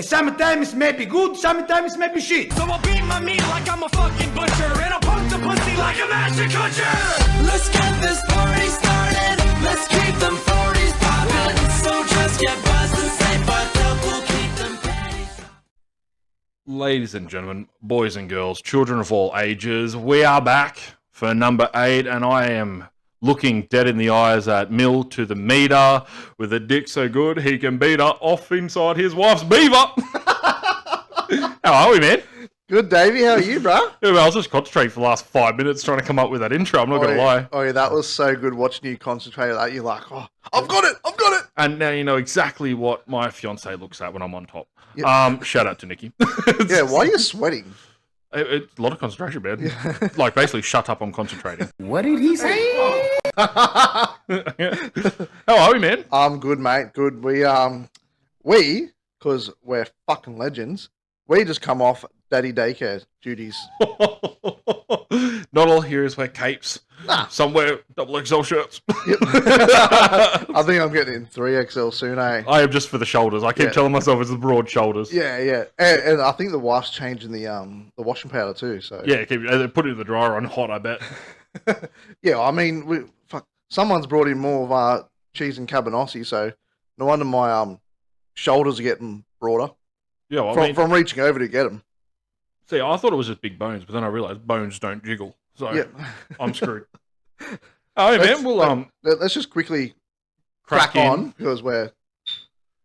Sometimes it may be good, sometimes it may be shit. So I'll beat my meat like I'm a fucking butcher, and I'll poke the pussy like a master butcher. Let's get this party started. Let's keep them 40s poppin'. So just get buzzed and stay fucked up. We'll keep them panties. Ladies and gentlemen, boys and girls, children of all ages, we are back for number 8, and I am looking dead in the eyes at Mill to the meter with a dick so good he can beat her off inside his wife's beaver. How are we, man? Good, Davey. How are you, bro? Yeah, well, I was just concentrating for the last 5 minutes trying to come up with that intro. I'm not going to lie. Oh, yeah, that was so good watching you concentrate on that. You're like, oh, I've got it. And now you know exactly what my fiance looks at when I'm on top. Yep. Shout out to Nikki. Yeah, why are you sweating? It's a lot of concentration, man. Like, basically, shut up, I'm concentrating. What did he say? How are we, man? I'm good, mate. Good. We, because we're fucking legends, we just come off Daddy Daycare duties. Not all heroes wear capes. Nah. Some wear XXL shirts. Yep. I think I'm getting in 3XL soon, eh? I am just for the shoulders. I keep telling myself it's the broad shoulders. Yeah. And I think the wife's changing the washing powder too. So Yeah, put it in the dryer on hot, I bet. yeah, I mean, someone's brought in more of cheese and cabanossi, so no wonder my shoulders are getting broader Yeah, well, from reaching over to get them. See, I thought it was just big bones, but then I realised bones don't jiggle. So Yeah. I'm screwed. Oh, yeah, man. Well, let's just quickly crack on because we're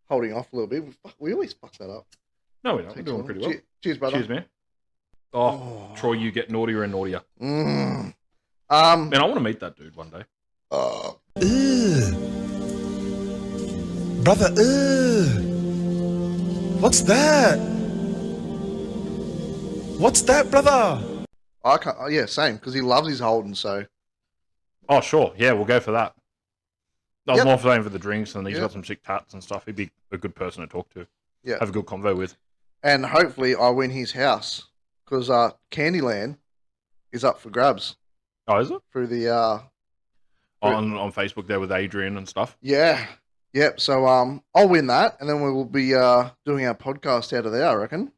holding off a little bit. We always fuck that up. No, we don't. We're doing pretty well. Cheers, brother. Cheers, man. Oh, Troy, you get naughtier and naughtier. Man, Man, I want to meet that dude one day. Brother, what's that? What's that, brother? I can't. Yeah, same because he loves his Holden. So Oh, sure. Yeah, we'll go for that. I was Yep. more for the drinks, and he's Yep. got some sick tats and stuff. He'd be a good person to talk to. yeah, Have a good convo with. and hopefully I win his house because Candyland is up for grabs Oh, is it? through the On Facebook there with Adrian and stuff. Yeah. Yep. So I'll win that, and then we will be doing our podcast out of there. I reckon.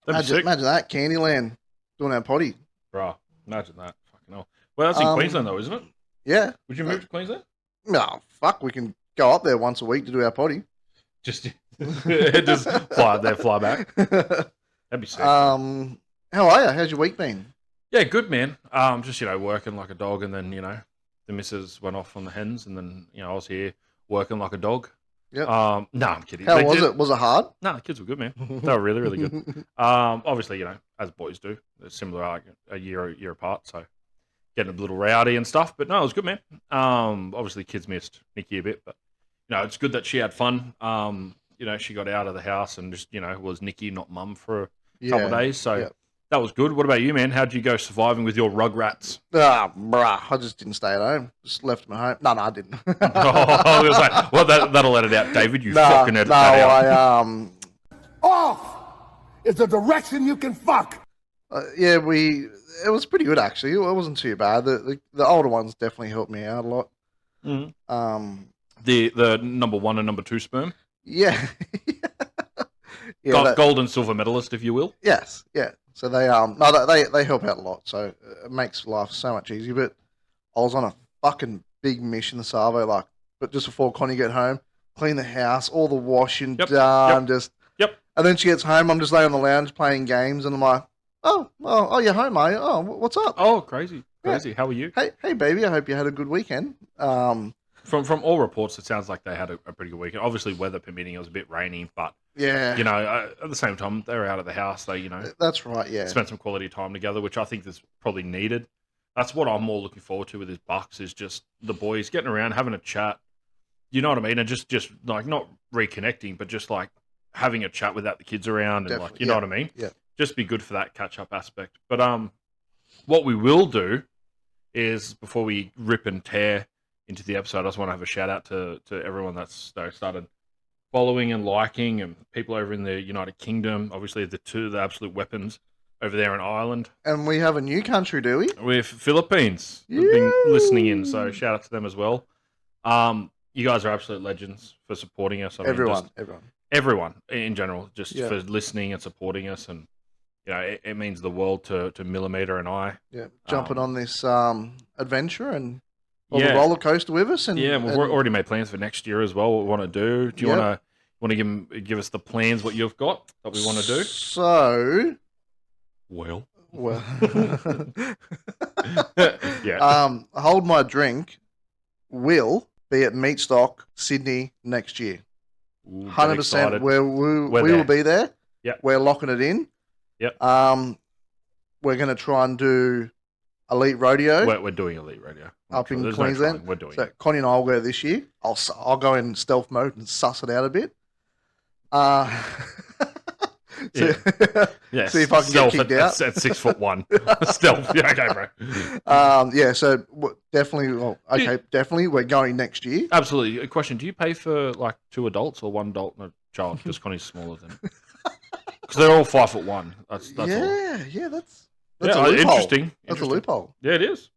That'd be sick. Imagine that, Candyland doing our potty. Bruh, imagine that. Fucking hell. Well, that's in Queensland though, isn't it? Yeah. Would you move to Queensland? No, fuck. We can go up there once a week to do our potty. Just fly there, fly back. That'd be sick. How are you? How's your week been? Yeah, good, man. Just working like a dog, and then the missus went off on the hens, and then I was here working like a dog. Yep. No, I'm kidding. How was it? Was it hard? No, the kids were good, man. They were really, really good. Obviously, as boys do, they're similar, like a year apart, so getting a little rowdy and stuff. But no, it was good, man. Obviously, kids missed Nikki a bit, but it's good that she had fun. She got out of the house and just was Nikki, not mum, for a couple of days. So that was good. What about you, man? How'd you go surviving with your rugrats? Bruh, I just didn't stay at home. Just left them at home. No, I didn't. I was like, well, that'll edit out, David. You fucking edit that out. Off is the direction you can fuck. Yeah, it was pretty good actually. It wasn't too bad. The older ones definitely helped me out a lot. Mm-hmm. The number 1 and number 2 sperm. Yeah. Yeah, gold and silver medalist, if you will. Yes, yeah. So they they help out a lot. So it makes life so much easier. But I was on a fucking big mission this Arvo, but just before Connie get home, clean the house, all the washing done, and then she gets home. I'm just laying on the lounge playing games, and I'm like, oh, you're home, are you? Oh, what's up? Oh, crazy. Yeah. How are you? Hey, baby. I hope you had a good weekend. From all reports, it sounds like they had a pretty good weekend. Obviously, weather permitting, it was a bit rainy, but yeah, at the same time, they were out of the house. They that's right. Yeah, spent some quality time together, which I think is probably needed. That's what I'm more looking forward to with his Bucks is just the boys getting around, having a chat. You know what I mean? And just like not reconnecting, but just like having a chat without the kids around, and definitely. know what I mean? Yeah, just be good for that catch up aspect. But what we will do is before we rip and tear into the episode, I just want to have a shout out to everyone that's started following and liking, and people over in the United Kingdom. Obviously, the absolute weapons over there in Ireland. And we have a new country, do we? With Philippines have been listening in, so shout out to them as well. You guys are absolute legends for supporting us. I mean, everyone. everyone in general, just Yeah. for listening and supporting us, and it means the world to Millimeter and I. Yeah, jumping on this adventure and the Yeah. roller coaster with us, and Yeah, we've already made plans for next year as well. What we want to do? Do you Yep. want to give us the plans? What you've got that we want to do? So, Well, yeah. Hold My Drink will be at Meatstock Sydney next year. Ooh, get 100%. excited. We will there. be there. Yep. We're locking it in. Yep. We're going to try and do Elite Rodeo We're doing Elite Radio up in There's Queensland. No trying. We're doing So it. Connie and I will go this year. I'll go in stealth mode and suss it out a bit. Yeah. See if I can get Stealth kicked at out. 6'1". Stealth. Yeah, okay, bro. Yeah, so definitely. Well, okay, definitely. We're going next year. Absolutely. A question: do you pay for like 2 adults or 1 adult and a child? Just Connie's smaller than. Because they're all 5'1". That's all. Yeah, that's a Yeah, loophole. interesting. That's a loophole. Yeah, it is.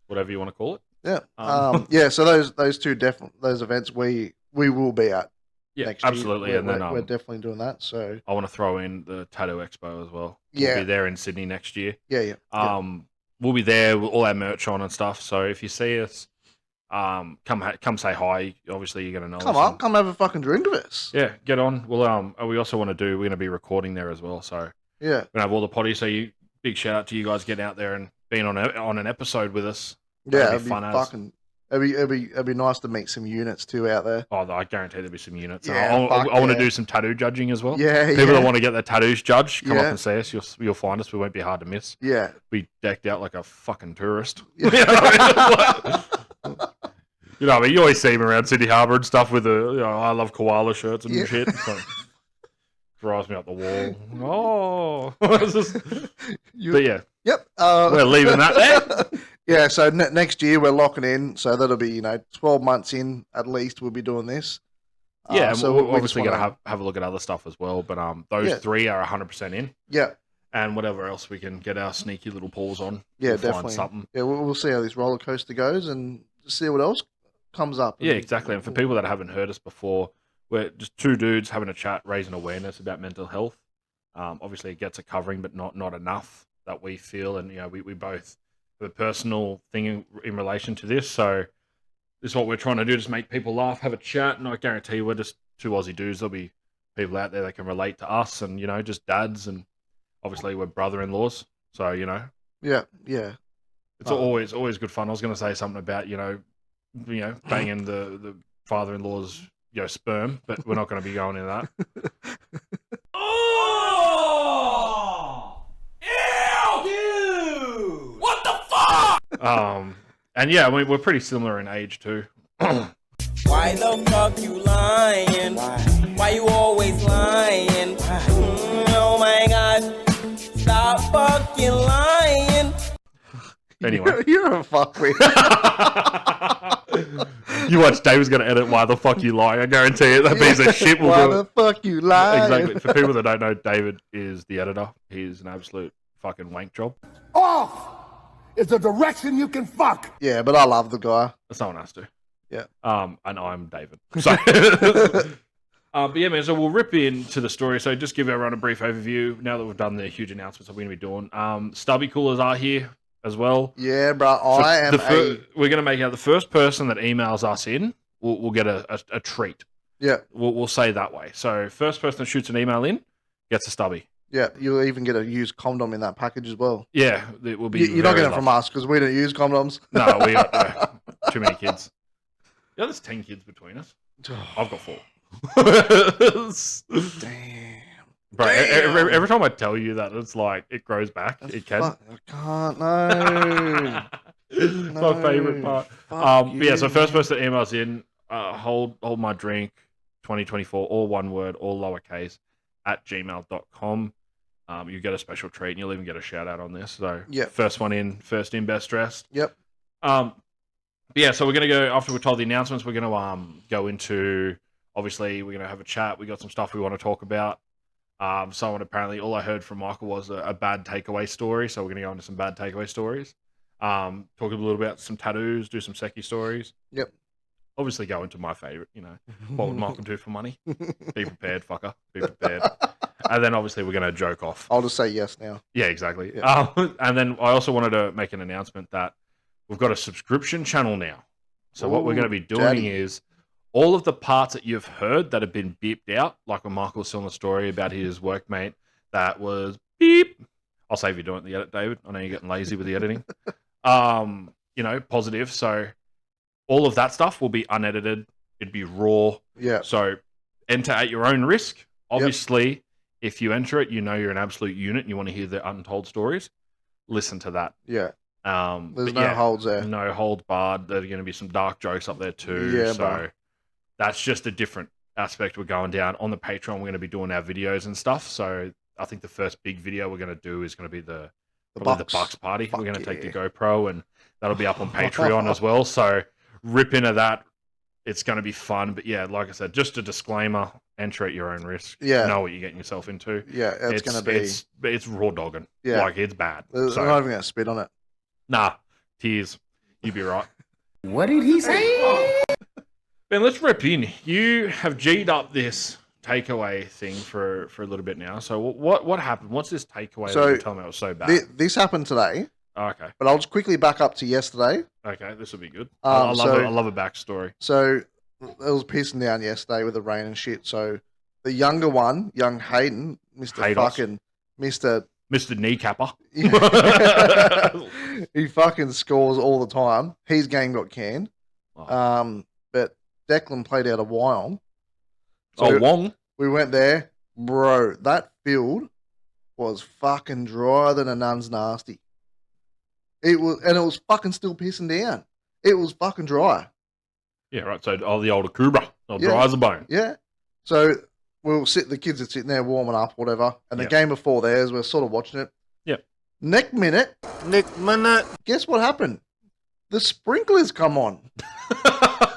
Whatever you want to call it. Yeah. Yeah. So those two those events we will be at. Yeah, next absolutely. year. And then we're definitely doing that. So I want to throw in the Tattoo Expo as well. Yeah. We'll be there in Sydney next year. yeah. We'll be there with all our merch on and stuff. So if you see us, come say hi. Obviously, you're gonna know. Come us on, come have a fucking drink with us. Yeah, get on. Well, we also want to we're gonna be recording there as well. So Yeah. we're gonna have all the potties. So big shout out to you guys getting out there and being on an episode with us. Yeah, That'd be fun as. fucking. It'd be nice to meet some units too out there. Oh, I guarantee there'll be some units. Yeah, I want to yeah. do some tattoo judging as well. Yeah, People yeah. that want to get their tattoos judged, come up Yeah. and see us. You'll find us. We won't be hard to miss. Yeah. Be decked out like a fucking tourist. Yeah. You know what I mean? You always see him around Sydney Harbour and stuff with the I love koala shirts and Yeah. shit. So, drives me up the wall. Oh, it's just, but yeah, Yep. we're leaving that there. Yeah. So next year we're locking in. So that'll be 12 months in at least. We'll be doing this. Yeah, and so we're we obviously just going wanna- to have a look at other stuff as well. But those Yeah. 3 are 100% in, Yeah. and whatever else we can get our sneaky little paws on. Yeah. we'll Definitely. Find something. Yeah. We'll see how this roller coaster goes and see what else comes up. Yeah, exactly. And for people that haven't heard us before, we're just 2 dudes having a chat, raising awareness about mental health. Obviously, it gets a covering, but not enough that we feel. And we both have a personal thing in relation to this. So this is what we're trying to do: just make people laugh, have a chat. And I guarantee we're just 2 Aussie dudes. There'll be people out there that can relate to us, and just dads, and obviously we're brother-in-laws. So Yeah. Yeah. it's always good fun. I was going to say something about banging the father-in-law's sperm, but we're not going to be going into that. Oh! Ew! Dude! What the fuck? And yeah, we're pretty similar in age too. Why the fuck you lying? Why you always lying? Oh my god. Stop fucking lying. Anyway, You're a fuckwit. you watch Dave's going to edit Why the Fuck You Lie. I guarantee it. That piece of shit will Why do the it. fuck you lie? Exactly. For people that don't know, David is the editor. He's an absolute fucking wank job. Off is the direction you can fuck. Yeah, but I love the guy. Someone has to. Yeah. And I'm David. So, but yeah, man. So we'll rip into the story. So just give everyone a brief overview now that we've done the huge announcements that we're going to be doing. Stubby coolers are here as well. Yeah, bro. I am we're going to make out the first person that emails us in will get a treat. Yeah. We'll say that way. So first person that shoots an email in gets a stubby. Yeah, you'll even get a used condom in that package as well. Yeah, it will be. You're not very getting it from lovely. us because we don't use condoms. No, we got too many kids. Yeah, there's 10 kids between us. I've got 4. Damn. Bro, every time I tell you that, it's like it grows back. It can. Fuck, I can't. No. It's my favorite part. Fuck But yeah, so you, first man. person that emails in, hold my drink 2024, all one word, all lowercase, at gmail.com. You get a special treat, and you'll even get a shout out on this. So Yep. first one in, first in, best dressed. Yep. But yeah, so we're gonna go after we told the announcements. We're gonna go into, obviously we're gonna have a chat. We got some stuff we want to talk about. Someone apparently, all I heard from Michael was a bad takeaway story. So we're gonna go into some bad takeaway stories. Talk a little about some tattoos, do some Seki stories. Yep. obviously go into my favourite, what would Michael do for money? Be prepared, fucker. Be prepared. And then obviously we're going to joke off. I'll just say yes now. Yeah, exactly. Yeah. And then I also wanted to make an announcement that we've got a subscription channel now. So what we're going to be doing Daddy. is all of the parts that you've heard that have been beeped out, like when Michael was telling the story about his workmate that was beep. I'll save you doing the edit, David. I know you're getting lazy with the editing. Positive. So all of that stuff will be unedited. It'd be raw. Yeah. So enter at your own risk. Obviously, if you enter it, you're an absolute unit and you want to hear the untold stories, listen to that. Yeah. There's But no holds there. No holds barred. There are going to be some dark jokes up there too. Yeah, so bro. that's just a different aspect we're going down. On the Patreon, we're going to be doing our videos and stuff. So I think the first big video we're going to do is going to be the Bucks party. Fuck We're going to take the yeah. GoPro and that'll be up on Patreon as well. So rip into that. It's going to be fun. But yeah, like I said, just a disclaimer, enter at your own risk. Yeah. Know what you're getting yourself into. Yeah, it's going to be. It's raw dogging. Yeah. Like it's bad. I'm So not even going to spit on it. nah, tears. You'd be right. What did he say? Ben, let's rip in. You have G'd up this takeaway thing for a little bit now. So what happened? What's this takeaway that you told me it was so bad? This happened today, Okay. but I'll just quickly back up to yesterday. Okay, this will be good. Um, I love a backstory. So it was pissing down yesterday with the rain and shit. So the younger one, young Hayden, Mr. Haydos. fucking Mr. Mr. Kneecapper. He fucking scores all the time. His game got canned. Oh. But Declan played out of Wyong. Wong. We went there, bro. That field was fucking drier than a nun's nasty. It was fucking still pissing down. It was fucking dry. Yeah, right. So the older Kubra. Yeah. Dry as a bone. Yeah. So the kids are sitting there warming up, whatever. And the Yeah. game before theirs, we're sort of watching it. Yep. Next minute, guess what happened? The sprinklers come on.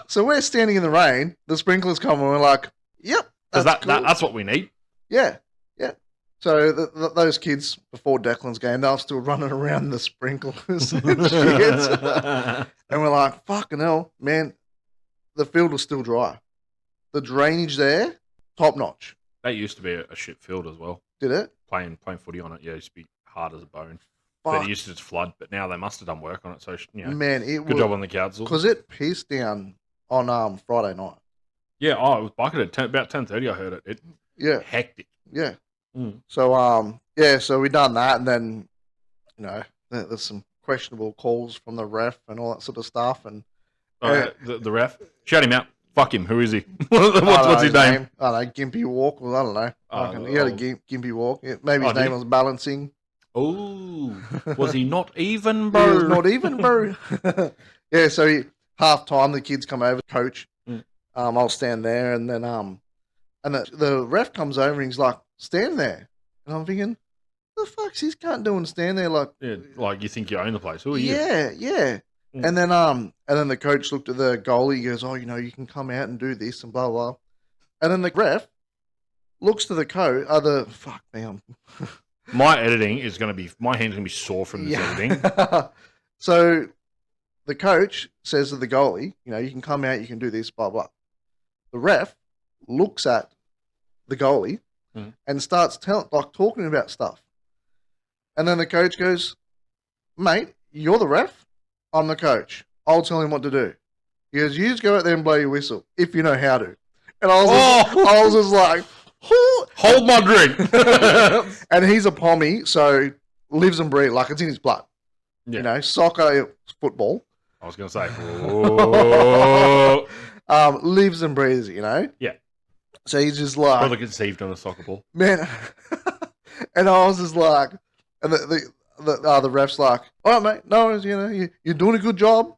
So we're standing in the rain. The sprinklers come on. We're like, yep. Because That's cool. that's what we need. Yeah. Yeah. So those kids before Declan's game, they were still running around the sprinklers and shit. And we're like, fucking hell, man. The field was still dry. The drainage there, top notch. That used to be a shit field as well. Did it? Playing footy on it, yeah, it used to be hard as a bone. Fuck. But it used to just flood. But now they must have done work on it. So Man, it good job on the council. because it pissed down on Friday night. Yeah, it was bucketed about 10:30. I heard it. It Yeah, hectic. yeah. Mm. So so we done that, and then there's some questionable calls from the ref and all that sort of stuff, and The ref, shout him out. Fuck him. Who is he? I don't what's know his name? I don't know, Gimpy Walk. Well, I don't know. Fucking- he had a Gimpy Walk. Yeah, maybe his did name he? was Balancing. Oh, was he not even, He bro? was not even, bro. Yeah, so half time the kids come over, coach. Mm. I'll stand there, and then and the ref comes over and he's like, stand there, and I'm thinking, the fuck's this cunt doing stand there like? Yeah, like you think you own the place. Who are you? Yeah, yeah. Mm. And then the coach looked at the goalie. He goes, "Oh, you can come out and do this and blah blah." And then the ref looks to the coach. Fuck me, My editing is going to be, my hand's going to be sore from this editing. So the coach says to the goalie, you can come out, you can do this, blah blah. The ref looks at the goalie Mm. and starts talking about stuff. And then the coach goes, "Mate, you're the ref. I'm the coach. I'll tell him what to do." He goes, "You just go out there and blow your whistle if you know how to." And I was just like, Hold my drink. and he's a pommy, so lives and breathes like it's in his blood. Yeah. Soccer, football, I was going to say. Whoa. lives and breathes. Yeah. So he's just like, Brother conceived on a soccer ball. man, and I was just like, and the ref's like, "All right, mate, no, you're doing a good job."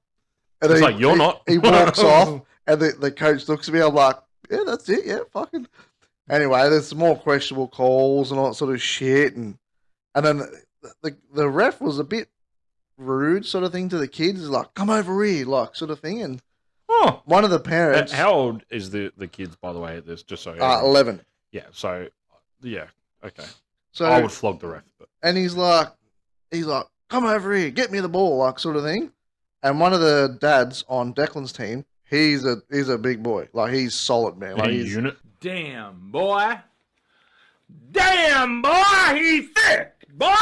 And It's then like, you're not. He walks off, and the coach looks at me. I'm like, "Yeah, that's it. Yeah, fucking." Anyway, there's some more questionable calls and all that sort of shit, and then the ref was a bit rude, sort of thing, to the kids. He's like, "Come over here," like sort of thing, and Oh. one of the parents, How old is the kids, by the way? This just so 11. Yeah. So yeah. Okay. So I would flog the ref. But and he's like, "Come over here, get me the ball," like sort of thing. And one of the dads on Declan's team, he's a big boy. Like he's solid, man. Like Any he's unit. Damn, boy. Damn, boy, he's thick. Boy,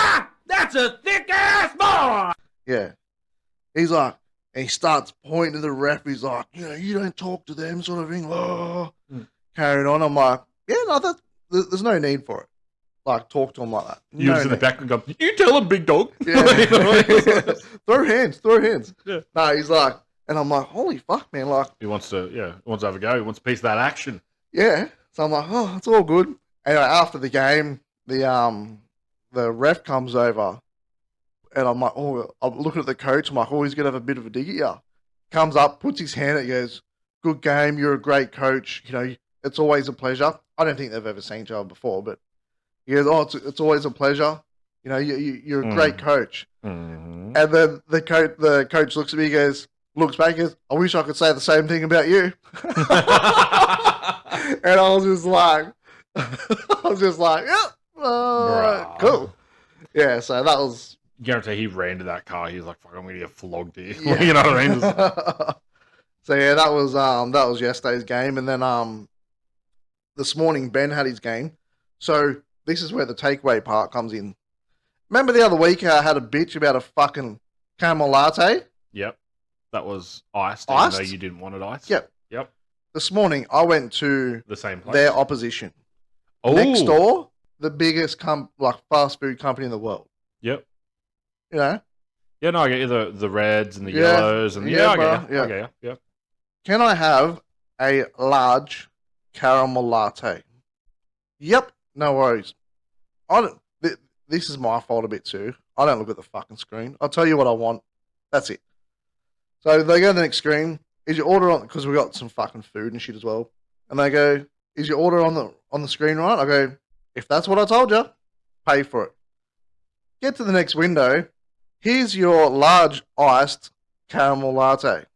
that's a thick ass boy. yeah. He's like, and he starts pointing to the ref. He's like, you don't talk to them, sort of thing. Oh, carrying on. I'm like, yeah, no, there's no need for it. Like talk to him like that. You was in the back and go, you tell him, big dog. Yeah. throw hands. Yeah. No, he's like, and I'm like, holy fuck, man. Like, He wants to have a go. He wants a piece of that action. yeah. So I'm like, oh, it's all good. Anyway, after the game, the ref comes over, and I'm like, oh, I'm looking at the coach. I'm like, oh, he's gonna have a bit of a dig at you. Comes up, puts his hand out, goes, good game. You're a great coach. It's always a pleasure. I don't think they've ever seen each other before, but he goes, oh, it's always a pleasure. You're a great coach. Mm-hmm. And then the coach looks at me, looks back, goes, I wish I could say the same thing about you. And I was just like, yeah, cool. Yeah, so that was. Guarantee he ran to that car. He was like, fuck, I'm going to get flogged here. Yeah. You know what I mean? So yeah, that was yesterday's game. And then this morning Ben had his game. So this is where the takeaway part comes in. Remember the other week I had a bitch about a fucking caramel latte? Yep. That was iced, Iced? even though you didn't want it iced. Yep. Yep. This morning I went to The same place. their opposition. Oh. Next door, the biggest fast food company in the world. Yep. You know? Yeah, no, I get you the reds and the Yeah. yellows and Yeah, I bro. get you. Yeah. I get you. Yep. Can I have a large caramel latte? Yep, no worries. This is my fault a bit too. I don't look at the fucking screen. I'll tell you what I want. That's it. So they go to the next screen. Is your order on? Because we got some fucking food and shit as well. And they go, "Is your order on the screen right?" I go, "If that's what I told you, pay for it." Get to the next window. Here's your large iced caramel latte.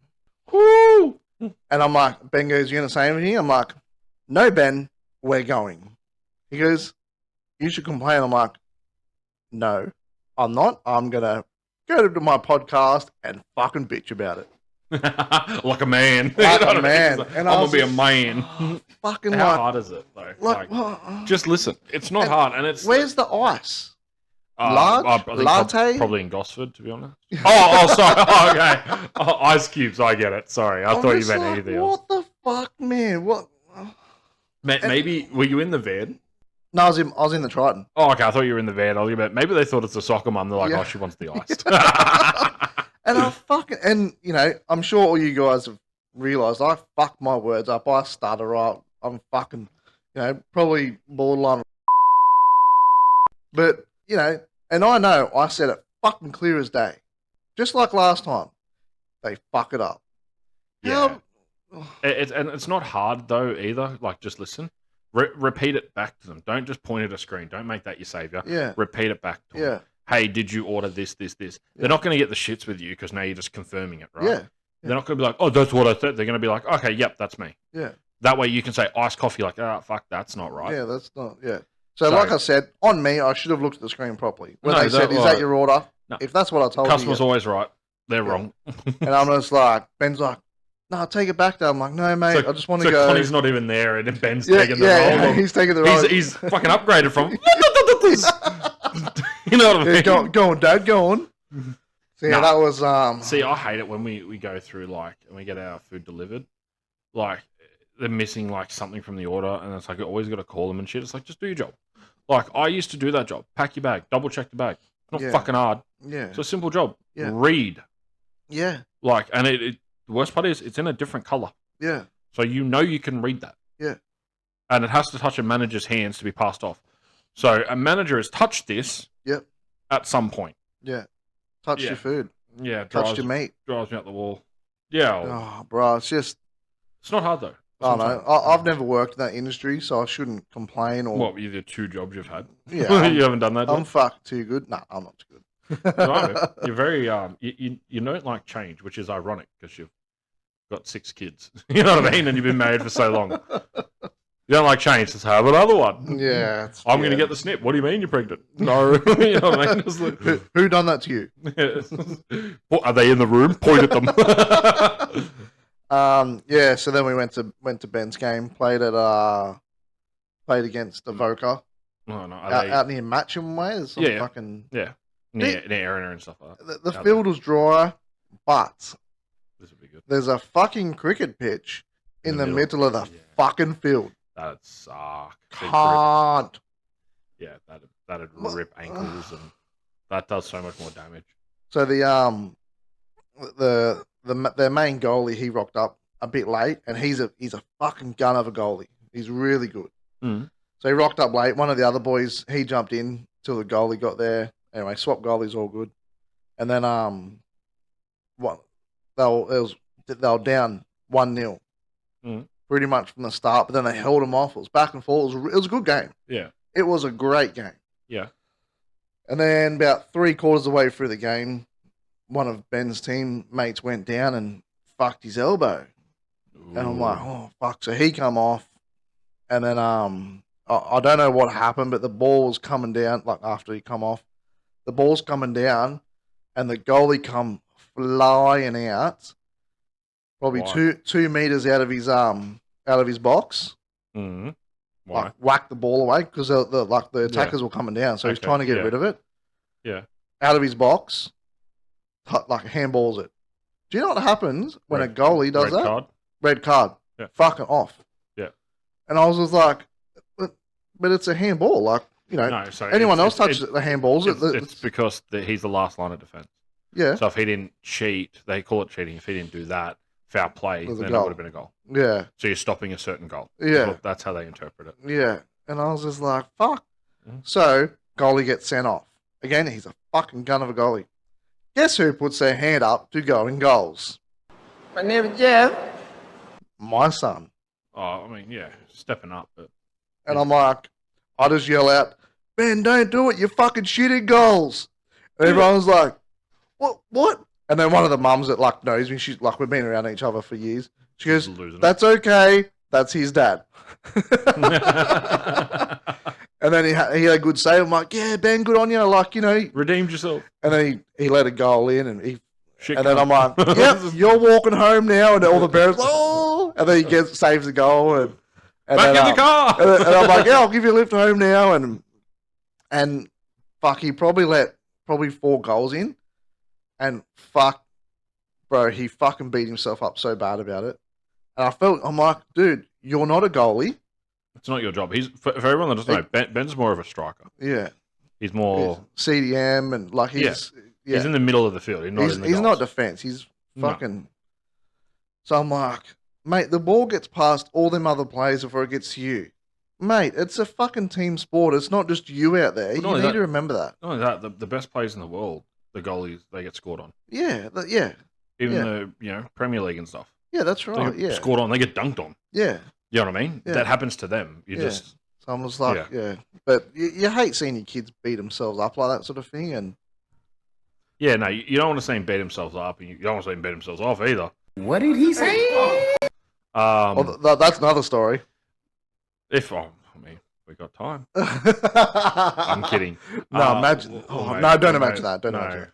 Woo! And I'm like, Ben goes, "You gonna say anything?" I'm like, "No, Ben, we're going." He goes, "You should complain." I'm like, "No, I'm not. I'm gonna go to my podcast and fucking bitch about it." Like a man. Like You know a what I mean? man. It's like, And I'm I going was to be a just- man. Fucking How like, hard is it, though? like, Just listen. It's not And hard. And it's where's the ice? I large? think Latte? Probably in Gosford, to be honest. Oh, sorry. Oh, okay. Oh, ice cubes. I get it. Sorry. I I'm thought you just meant like, anything else. What the fuck, man? What? Maybe, were you in the van? No, I was in the Triton. Oh, okay. I thought you were in the van. I was about, maybe they thought it's a soccer mum. They're like, Yeah. oh, she wants the iced. And I'm sure all you guys have realised I fuck my words up. I stutter up. I'm fucking, probably borderline. But, and I know I said it fucking clear as day. Just like last time. They fuck it up. Yeah. How- It's not hard, though, either. Like, just listen. Repeat it back to them. Don't just point at a screen. Don't make that your savior. Yeah. Repeat it back to them. Yeah. Hey, did you order this? They're not going to get the shits with you because now you're just confirming it, right? Yeah. They're not going to be like, oh, that's what I thought. They're going to be like, okay, yep, that's me. Yeah. That way you can say iced coffee, like, oh, fuck, that's not right. Yeah, that's not, yeah. So, So- like I said, on me, I should have looked at the screen properly. When No, they said, that- is that your order? No. If that's what I told Customer's you. always right. They're Yeah. wrong. And I'm just like, Ben's like, no, take it back there. I'm like, no, mate, I just want to so go. Connie's not even there, and then Ben's yeah, taking the yeah, role. he's taking the role. He's fucking upgraded from. You know what I mean? Yeah, go on, Dad, go on. So, yeah, Nah. that was, See, I hate it when we go through, like, and we get our food delivered. Like, they're missing, like, something from the order, and it's like, you always got to call them and shit. It's like, just do your job. Like, I used to do that job. Pack your bag. Double check the bag. It's not Yeah. fucking hard. yeah, It's a simple job. Yeah. Read. yeah, Like, and the worst part is, it's in a different color. yeah, So you know you can read that. Yeah. And it has to touch a manager's hands to be passed off. So a manager has touched this Yep. at some point. yeah. Touch Yeah. your food. Yeah, Touched drives, your meat. drives me up the wall. Yeah, well, Oh, bro, it's just, it's not hard though. I don't That's know. what I'm I've never worked in that industry, so I shouldn't complain or. saying. What were the 2 jobs you've had? Yeah, you haven't done that. I'm Job? fucked too good. Nah, I'm not too good. No, you're very you don't like change, which is ironic because you've got 6 kids. You know what I mean? And you've been married for so long. You don't like change. Let's have another one. Yeah. I'm going to get the snip. What do you mean you're pregnant? No. You know what I mean? It's like, Who done that to you? Are they in the room? Point at them. Yeah. So then we went to Ben's game. Played against Avoca Oh no, out near Matcham way. There's some Yeah. fucking near Arena and stuff like that. the Out field was dry, but This would be good. there's a fucking cricket pitch in the middle of the Yeah. fucking field. That'd suck. Can't. Yeah, that'd rip ankles and that does so much more damage. So their main goalie, he rocked up a bit late, and he's a fucking gun of a goalie. He's really good. Mm. So he rocked up late. One of the other boys, he jumped in till the goalie got there. Anyway, swap goalies, all good. And then they were down 1-0, pretty much from the start. But then they held them off. It was back and forth. It was a good game. Yeah. It was a great game. Yeah. And then about 3/4 of the way through the game, one of Ben's teammates went down and fucked his elbow. And I'm like, oh fuck! So he come off, and then I don't know what happened, but the ball was coming down. Like after he come off, the ball's coming down, and the goalie come flying out, probably Why? 2 meters out of his box. Mm-hmm. Why? Like whack the ball away because the attackers were coming down, so he's Okay, trying to get rid of it. Yeah. Out of his box, like handballs it. Do you know what happens when a goalie does that? Card? Red card. Yeah. Fucking off. Yeah. And I was just like, but it's a handball. Like, you know, No, so anyone else touches the handballs. It's because he's the last line of defense. Yeah. So if he didn't cheat, they call it cheating. If he didn't do that, foul play, There's a then it goal. would have been a goal. Yeah. So you're stopping a certain goal. Yeah. Well, that's how they interpret it. Yeah. And I was just like, fuck. Mhm. So, goalie gets sent off. Again, he's a fucking gun of a goalie. Guess who puts their hand up to go in goals? My name is Jeff. My son. Oh, I mean, yeah, stepping up, but And I'm like, I just yell out, Ben, don't do it. You're fucking shitting goals. And everyone's like, what? And then one of the mums that like knows me, she's like, we've been around each other for years. She goes, losing it. that's okay. That's his dad. And then he had a good save. I'm like, yeah, Ben, good on you. Like, you know. redeemed yourself. And then he let a goal in, and Shit and then I'm cunt. like, yep, you're walking home now. And all the bears, oh, and then he saves the goal, and Back then, in the car. and I'm like, yeah, I'll give you a lift home now, and fuck, he probably let 4 goals in, and fuck, bro, he fucking beat himself up so bad about it, and I'm like, dude, you're not a goalie. It's not your job. He's for everyone that doesn't know. Ben's more of a striker. Yeah, He's more. CDM, and like he's He's in the middle of the field. He's he's not defense. He's fucking. So I'm like, mate, the ball gets past all them other players before it gets to you. Mate, it's a fucking team sport. It's not just you out there. Well, You need to remember that. Not only that, the best players in the world, the goalies, they get scored on. Yeah, Even the Premier League and stuff. yeah, that's They right. get Yeah, scored on. They get dunked on. yeah. You know what I mean? Yeah. That happens to them. You Yeah. just So I'm just like, yeah. But you hate seeing your kids beat themselves up like that sort of thing, and no, you don't want to see them beat themselves up, and you don't want to see them beat themselves off either. What did he say? that's another story. I mean, we got time. I'm kidding. No, imagine. mate, No, don't imagine that. Don't no. imagine that.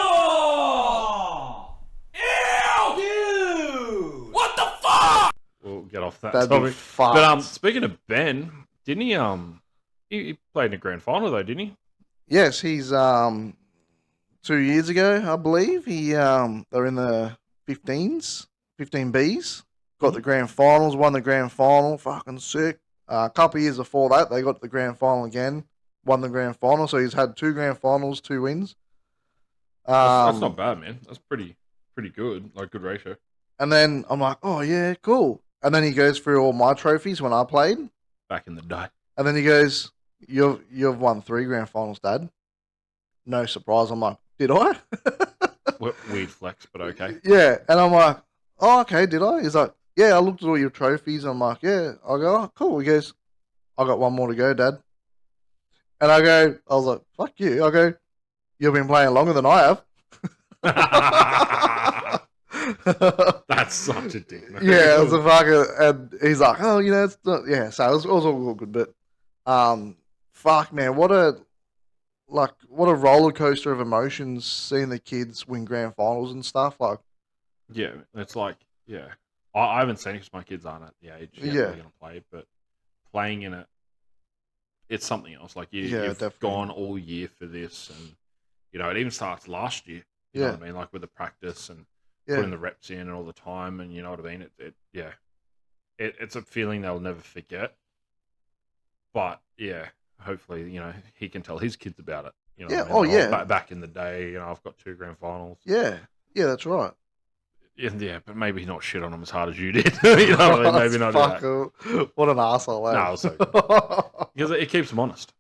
Oh! Ew! Dude! What the fuck? We'll get off that That'd be topic. fucked. But speaking of Ben, didn't he played in the grand final though, didn't he? Yes, he's 2 years ago, I believe. They're in the 15s, 15Bs. Got the grand finals, won the grand final, fucking sick. A couple of years before that, they got the grand final again, won the grand final. So he's had 2 grand finals, 2 wins. That's not bad, man. That's pretty good. Like good ratio. And then I'm like, oh yeah, cool. And then he goes through all my trophies when I played. Back in the day. And then he goes, You've won 3 grand finals, Dad. No surprise. I'm like, did I? Weird flex, but okay. Yeah. And I'm like, oh, okay, did I? He's like, yeah, I looked at all your trophies. I'm like, yeah. I go, oh, cool. He goes, I got 1 more to go, Dad. And I was like, fuck you. I go, you've been playing longer than I have. That's such a dick. Man. Yeah, it was a fucking, and he's like, oh, it's not, yeah. So it was all good, but, fuck, man, what a roller coaster of emotions seeing the kids win grand finals and stuff. Like, Yeah, it's like yeah. I haven't seen it because my kids aren't at the age yet Yeah. they're going to play, but playing in it, it's something else. Like Yeah, you've definitely. gone all year for this, and it even starts last year. You know Yeah. what I mean? Like with the practice and Yeah. putting the reps in and all the time, and you know what I mean? It's a feeling they'll never forget. But yeah, hopefully, he can tell his kids about it. You know Yeah, what I mean? oh, yeah. Back in the day, I've got 2 grand finals. Yeah. Yeah, that's right. Yeah, but maybe not shit on them as hard as you did. You know what I mean? Maybe not do that. What an asshole, eh? No, also because it keeps them honest.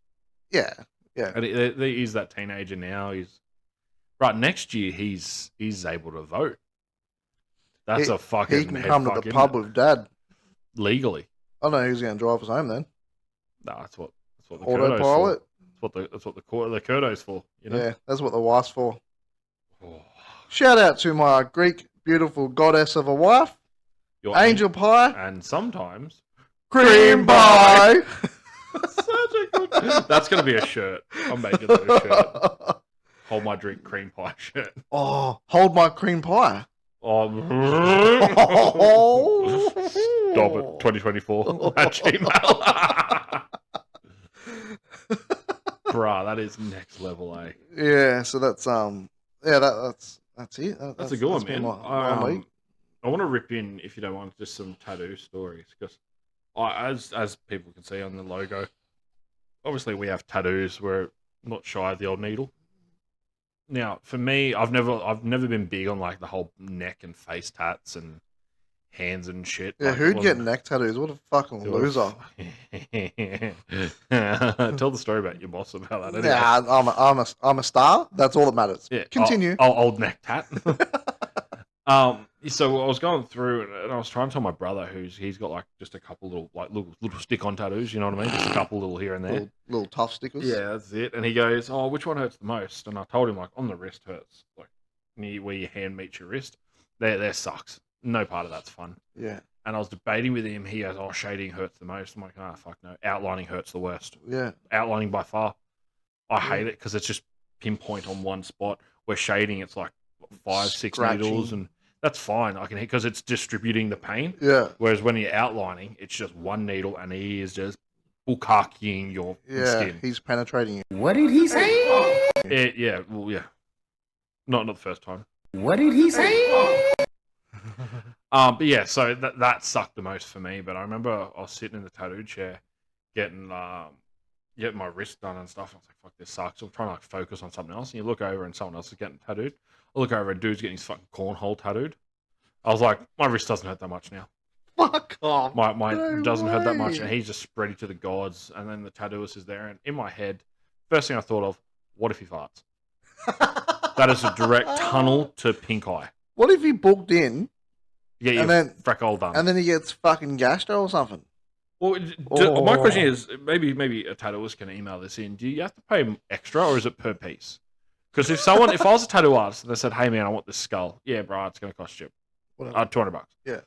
Yeah. Yeah. And he's that teenager now. He's right next year. He's able to vote. That's a fucking. He can head come to fuck, the isn't pub it? with Dad. Legally. I know who's going to drive us home then. No, that's what the Kurdo's Autopilot. for. That's what the Kurdo's for. You know. Yeah, that's what the wife's for. Oh, Shout out to my Greek beautiful goddess of a wife, your Angel Pie, and sometimes Cream Pie. such a good. That's gonna be a shirt. I'm making that a shirt. Hold my drink, cream pie shirt. Oh, hold my cream pie. Oh. Stop it. 2024 at Gmail. Bruh, that is next level, eh? Yeah, so that's that's it. That's a good one, been man. my week. I want to rip in, if you don't mind, just some tattoo stories because, as people can see on the logo, obviously we have tattoos. We're not shy of the old needle. Now, for me, I've never been big on like the whole neck and face tats and hands and shit. Yeah, Like, who'd get neck tattoos? What a fucking loser. Tell the story about your boss about that. Anyway. Nah, I'm a star. That's all that matters. Yeah, Continue. old neck tat. So I was going through and I was trying to tell my brother he's got like just a couple little stick-on tattoos. You know what I mean? Just a couple little here and there. Little tough stickers. Yeah, that's it. And he goes, "Oh, which one hurts the most?" And I told him like on the wrist hurts, like where your hand meets your wrist. There sucks. No part of that's fun. Yeah. And I was debating with him. He goes, "Oh, shading hurts the most." I'm like, "Ah, fuck no. Outlining hurts the worst. Yeah. Outlining by far. I hate it because it's just pinpoint on one spot. Where shading, it's like 5, 6 Scratching. needles, and that's fine. I can hit because it's distributing the pain. Yeah. Whereas when you're outlining, it's just one needle, and he is just bukkaking your skin. He's penetrating you. What did he say? Yeah. Well, yeah. Not the first time. What did he say? But yeah, so that sucked the most for me. But I remember I was sitting in the tattoo chair, getting my wrist done and stuff. I was like, "Fuck, this sucks." I'm trying to like focus on something else, and you look over and someone else is getting tattooed. I look over, a dude's getting his fucking cornhole tattooed. I was like, my wrist doesn't hurt that much now. Fuck off. My No doesn't hurt that much, way. and he's just spread it to the gods. And then the tattooist is there, and in my head, first thing I thought of, what if he farts? That is a direct tunnel to pink eye. What if he booked in Yeah, And then- freckle done. and then he gets fucking gastro or something? Well, my question is, maybe a tattooist can email this in. Do you have to pay him extra, or is it per piece? Because if I was a tattoo artist and they said, "Hey man, I want this skull," yeah, bro, it's going to cost you Whatever. $200. Yeah.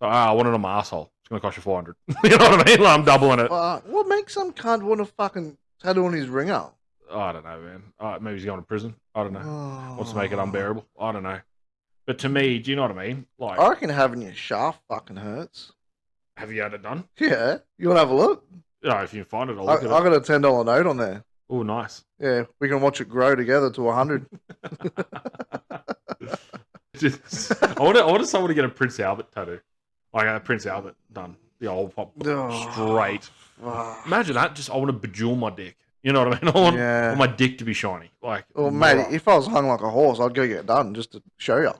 So I want it on my asshole. It's going to cost you $400. You know what I mean? Like, I'm doubling it. What makes some cunt want to fucking tattoo on his ringer? I don't know, man. Maybe he's going to prison. I don't know. Oh. Wants to make it unbearable. I don't know. But to me, do you know what I mean? Like, I reckon having your shaft fucking hurts. have you had it done? Yeah. You want to have a look? No, if you can find it, I'll I look at got a $10 note on there. Oh, nice. Yeah, we can watch it grow together to 100. I want someone to get a Prince Albert tattoo. Like a Prince Albert done. The old pop straight. Fuck. Imagine that. I want to bejewel my dick. You know what I mean? I want my dick to be shiny. Like, Well, mate, if I was hung like a horse, I'd go get it done just to show you.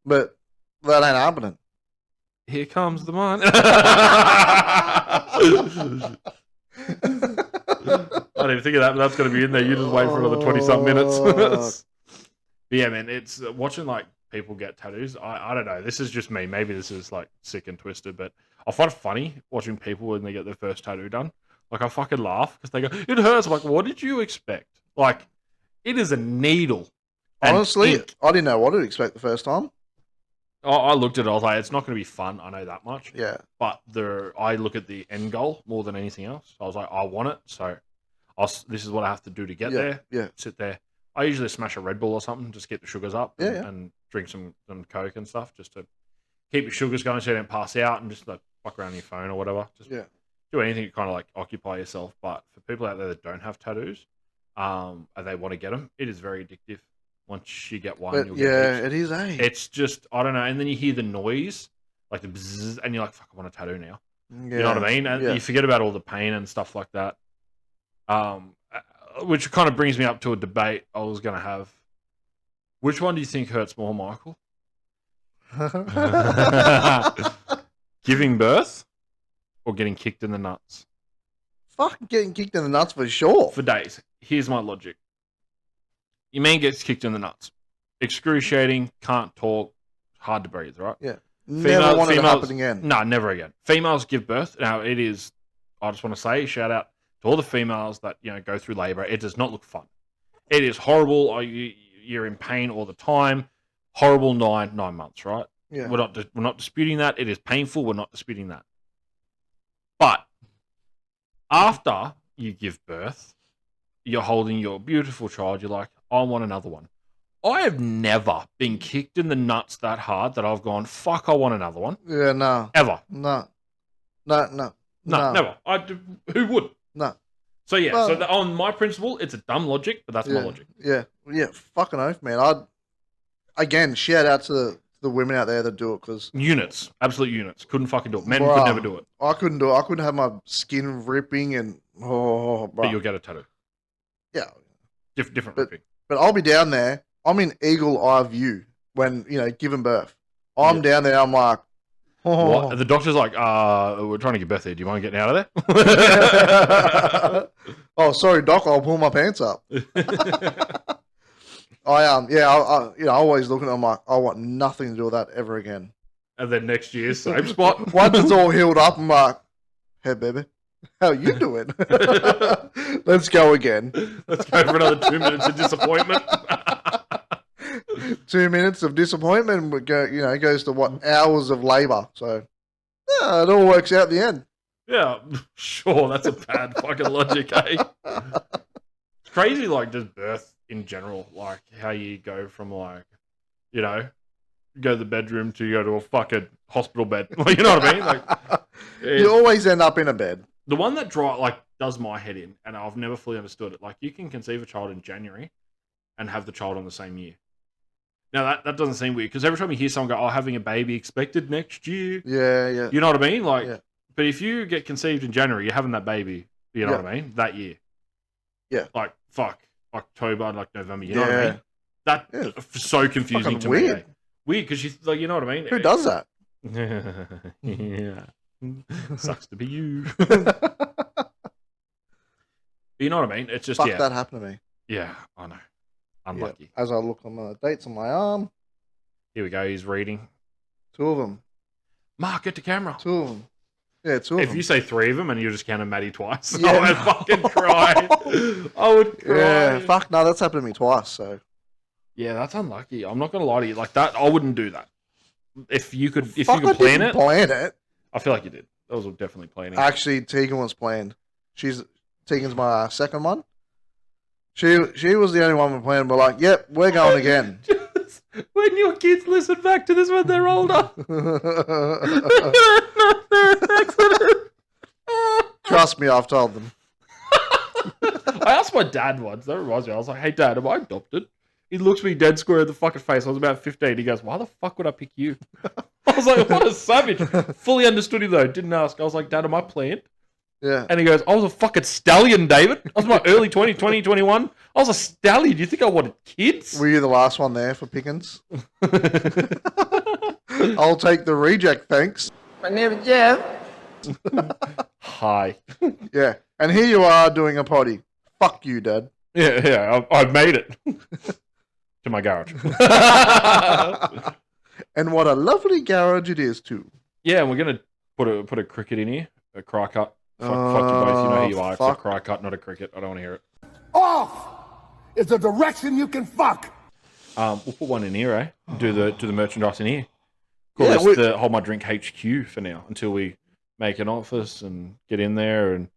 But that ain't happening. here comes the money. I didn't even think of that, but that's going to be in there. You just wait for another 20-something minutes. But yeah, man, it's watching like people get tattoos. I don't know. This is just me. Maybe this is like sick and twisted, but I find it funny watching people when they get their first tattoo done. Like, I fucking laugh because they go, "It hurts." I'm like, what did you expect? Like, it is a needle. and Honestly, ink. I didn't know what to expect the first time. I looked at it. I was like, it's not going to be fun. I know that much. Yeah. But I look at the end goal more than anything else. I was like, I want it. So this is what I have to do to get there. Yeah. Sit there. I usually smash a Red Bull or something, just get the sugars up Yeah. and drink some Coke and stuff just to keep your sugars going so you don't pass out, and just like fuck around on your phone or whatever. Just do anything to kind of like occupy yourself. But for people out there that don't have tattoos, and they want to get them, it is very addictive. Once you get one, But you'll get heaps. it is, eh? It's just, I don't know. And then you hear the noise, like the bzzz, and you're like, fuck, I want a tattoo now. You know what I mean? And you forget about all the pain and stuff like that. Which kind of brings me up to a debate I was going to have. Which one do you think hurts more, Michael? Giving birth or getting kicked in the nuts? Fucking getting kicked in the nuts for sure. For days. Here's my logic. Your man gets kicked in the nuts. Excruciating, can't talk, hard to breathe, right? Yeah. Never want it to happen again. No, never again. Females give birth. Now, it is, I just want to say, shout out to all the females that, go through labor. It does not look fun. It is horrible. You're in pain all the time. Horrible 9 months, right? Yeah. We're not disputing that. It is painful. We're not disputing that. But after you give birth, you're holding your beautiful child. You're like, I want another one. I have never been kicked in the nuts that hard that I've gone, fuck, I want another one. Yeah, no. Ever. No, never. Who would? No. So, yeah. Well, on my principle, it's a dumb logic, but that's my logic. Yeah. Yeah. Fucking oath, man. Again, shout out to the women out there that do it because units, absolute units, couldn't fucking do it. Men could never do it. I couldn't do it. I couldn't have my skin ripping and But you'll get a tattoo. Yeah, different ripping. But I'll be down there. I'm in eagle eye view when giving birth. I'm down there. I'm like, What? The doctor's like, we're trying to give birth here. Do you mind getting out of there? Oh, sorry, doc. I'll pull my pants up. I always looking at it, I'm like, I want nothing to do with that ever again. And then next year, same spot. Once it's all healed up, I'm like, hey, baby, how you doing? Let's go again. Let's go for another 2 minutes of disappointment. 2 minutes of disappointment goes to what, hours of labor. So, yeah, it all works out at the end. Yeah, sure. That's a bad fucking logic, eh? It's crazy, like, just birth in general, like how you go from go to the bedroom to go to a fucking hospital bed. Like, you know what I mean? Like, you always end up in a bed. The one that does my head in, and I've never fully understood it. Like, you can conceive a child in January and have the child on the same year. Now that doesn't seem weird because every time you hear someone go, "Oh, having a baby expected next year," yeah, you know what I mean? Like, but if you get conceived in January, you're having that baby. You know what I mean? That year. Yeah. Like, fuck. October, like November, you know what I mean? That's so confusing to me. Weird, because she's like, you know what I mean? Who does that? Yeah. Sucks to be you. But you know what I mean? It's just, that happened to me. Yeah, I know. Unlucky. As I look on the dates on my arm. Here we go, he's reading. 2 of them. Mark, get the camera. 2 of them. Yeah, 2 of them. If you say 3 of them and you just counted Maddie twice, I would fucking cry. I would cry. Yeah, fuck, no, that's happened to me twice, so. Yeah, that's unlucky. I'm not going to lie to you. Like that, I wouldn't do that. If you could plan it. Plan it. I feel like you did. That was definitely planning. Actually, Tegan was planned. Tegan's my second one. She was the only one we planned. We're like, yep, we're going again. When your kids listen back to this when they're older. Trust me, I've told them. I asked my dad once. That reminds me. I was like, "Hey, Dad, am I adopted?" He looks me dead square in the fucking face. I was about 15. He goes, "Why the fuck would I pick you?" I was like, "What a savage!" Fully understood him though. Didn't ask. I was like, "Dad, am I planned?" Yeah. And he goes, "I was a fucking stallion, David. I was my early 21. I was a stallion. Do you think I wanted kids?" Were you the last one there for Pickens? I'll take the reject, thanks. My name is Jeff. Hi. Yeah. And here you are doing a potty. Fuck you, Dad. Yeah, I've made it. To my garage. And what a lovely garage it is, too. Yeah, and we're going to put a cricket in here. A cry cut. Fuck you both. You know who you are. It's a cry cut, not a cricket. I don't want to hear it. Off is the direction you can fuck. We'll put one in here, eh? Do the merchandise in here. Call this the Hold My Drink HQ for now until we make an office and get in there. And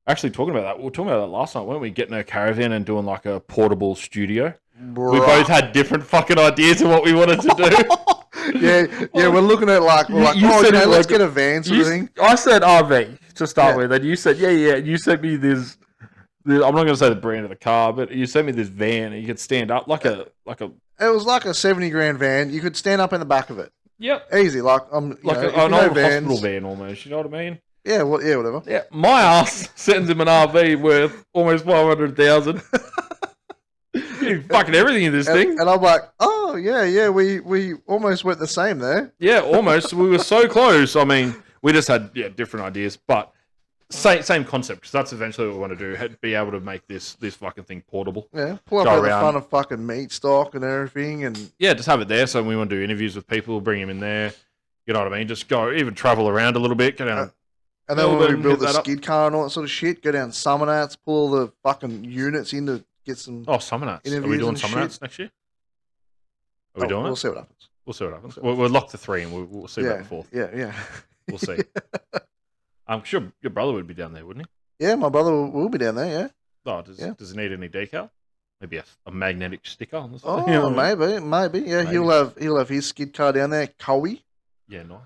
actually, talking about that, we were talking about that last night, weren't we? Getting a caravan and doing like a portable studio. Bruh. We both had different fucking ideas of what we wanted to do. yeah. We're looking at like, we're like, You oh, said it let's like- get a van sort of thing. I said RV to start Yeah. with, and you said yeah. You sent me this. I'm not going to say the brand of the car, but you sent me this van, and you could stand up like a. It was like a 70 grand van. You could stand up in the back of it. Yep. Easy, like Like if an you know old vans, hospital van almost. You know what I mean? Yeah, whatever. Yeah. My ass sends him an RV worth almost 500,000. You fucking everything in this thing. And I'm like, oh yeah, we almost went the same there. Yeah, almost. We were so close. I mean, we just had different ideas, but same concept. Because that's eventually what we want to do. Be able to make this fucking thing portable. Yeah, pull up Go at the around. front of fucking meat stock and everything, and Yeah, just have it there. So when we want to do interviews with people, bring him in there. You know what I mean? Just go, even travel around a little bit. Go down. and then when we Melbourne, build the hit that up. skid car and all that sort of shit, go down Summernats, pull all the fucking units in to get some. Oh, Summer Nights. Are we Interviews doing and Summer shit. Nights next year? Are we doing We'll it? see what happens. We'll see what happens. We'll lock the 3 and we'll see about Yeah, the 4th. yeah. We'll see. I'm sure your brother would be down there, wouldn't he? Yeah, my brother will be down there. Yeah. Oh, Yeah. does he need any decal? Maybe a magnetic sticker on the side. Oh, You know what I mean? maybe. Yeah, Maybe. he'll have his skid car down there, Cowie. Yeah, nice.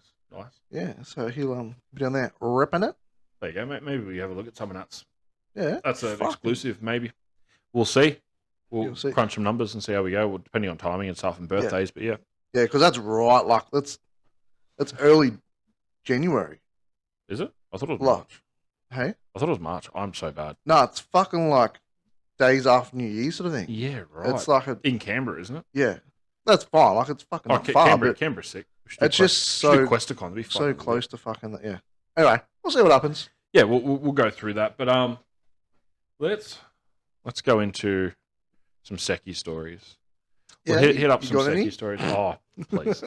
Yeah, so he'll be down there ripping it. There you go. Maybe we have a look at Summer Nuts. Yeah, That's an fucking- exclusive, maybe. We'll see. We'll You'll see. crunch some numbers and see how we go, well, depending on timing and stuff and birthdays. But yeah, Yeah, because that's right. Like that's early January. is it? I thought it was Like, March. hey, I thought it was March. I'm so bad. no, it's fucking like days after New Year sort of thing. Yeah, right. It's like in Canberra, isn't it? yeah, that's fine. Like it's fucking Oh, not far, but Canberra's sick. We should do it's just we should do so Questacon. It'd be so fucking close to fucking yeah. Anyway, we'll see what happens. Yeah, we'll go through that. But let's go into some Seki stories. We'll Yeah, hit up you some got Seki any? stories. Oh, please.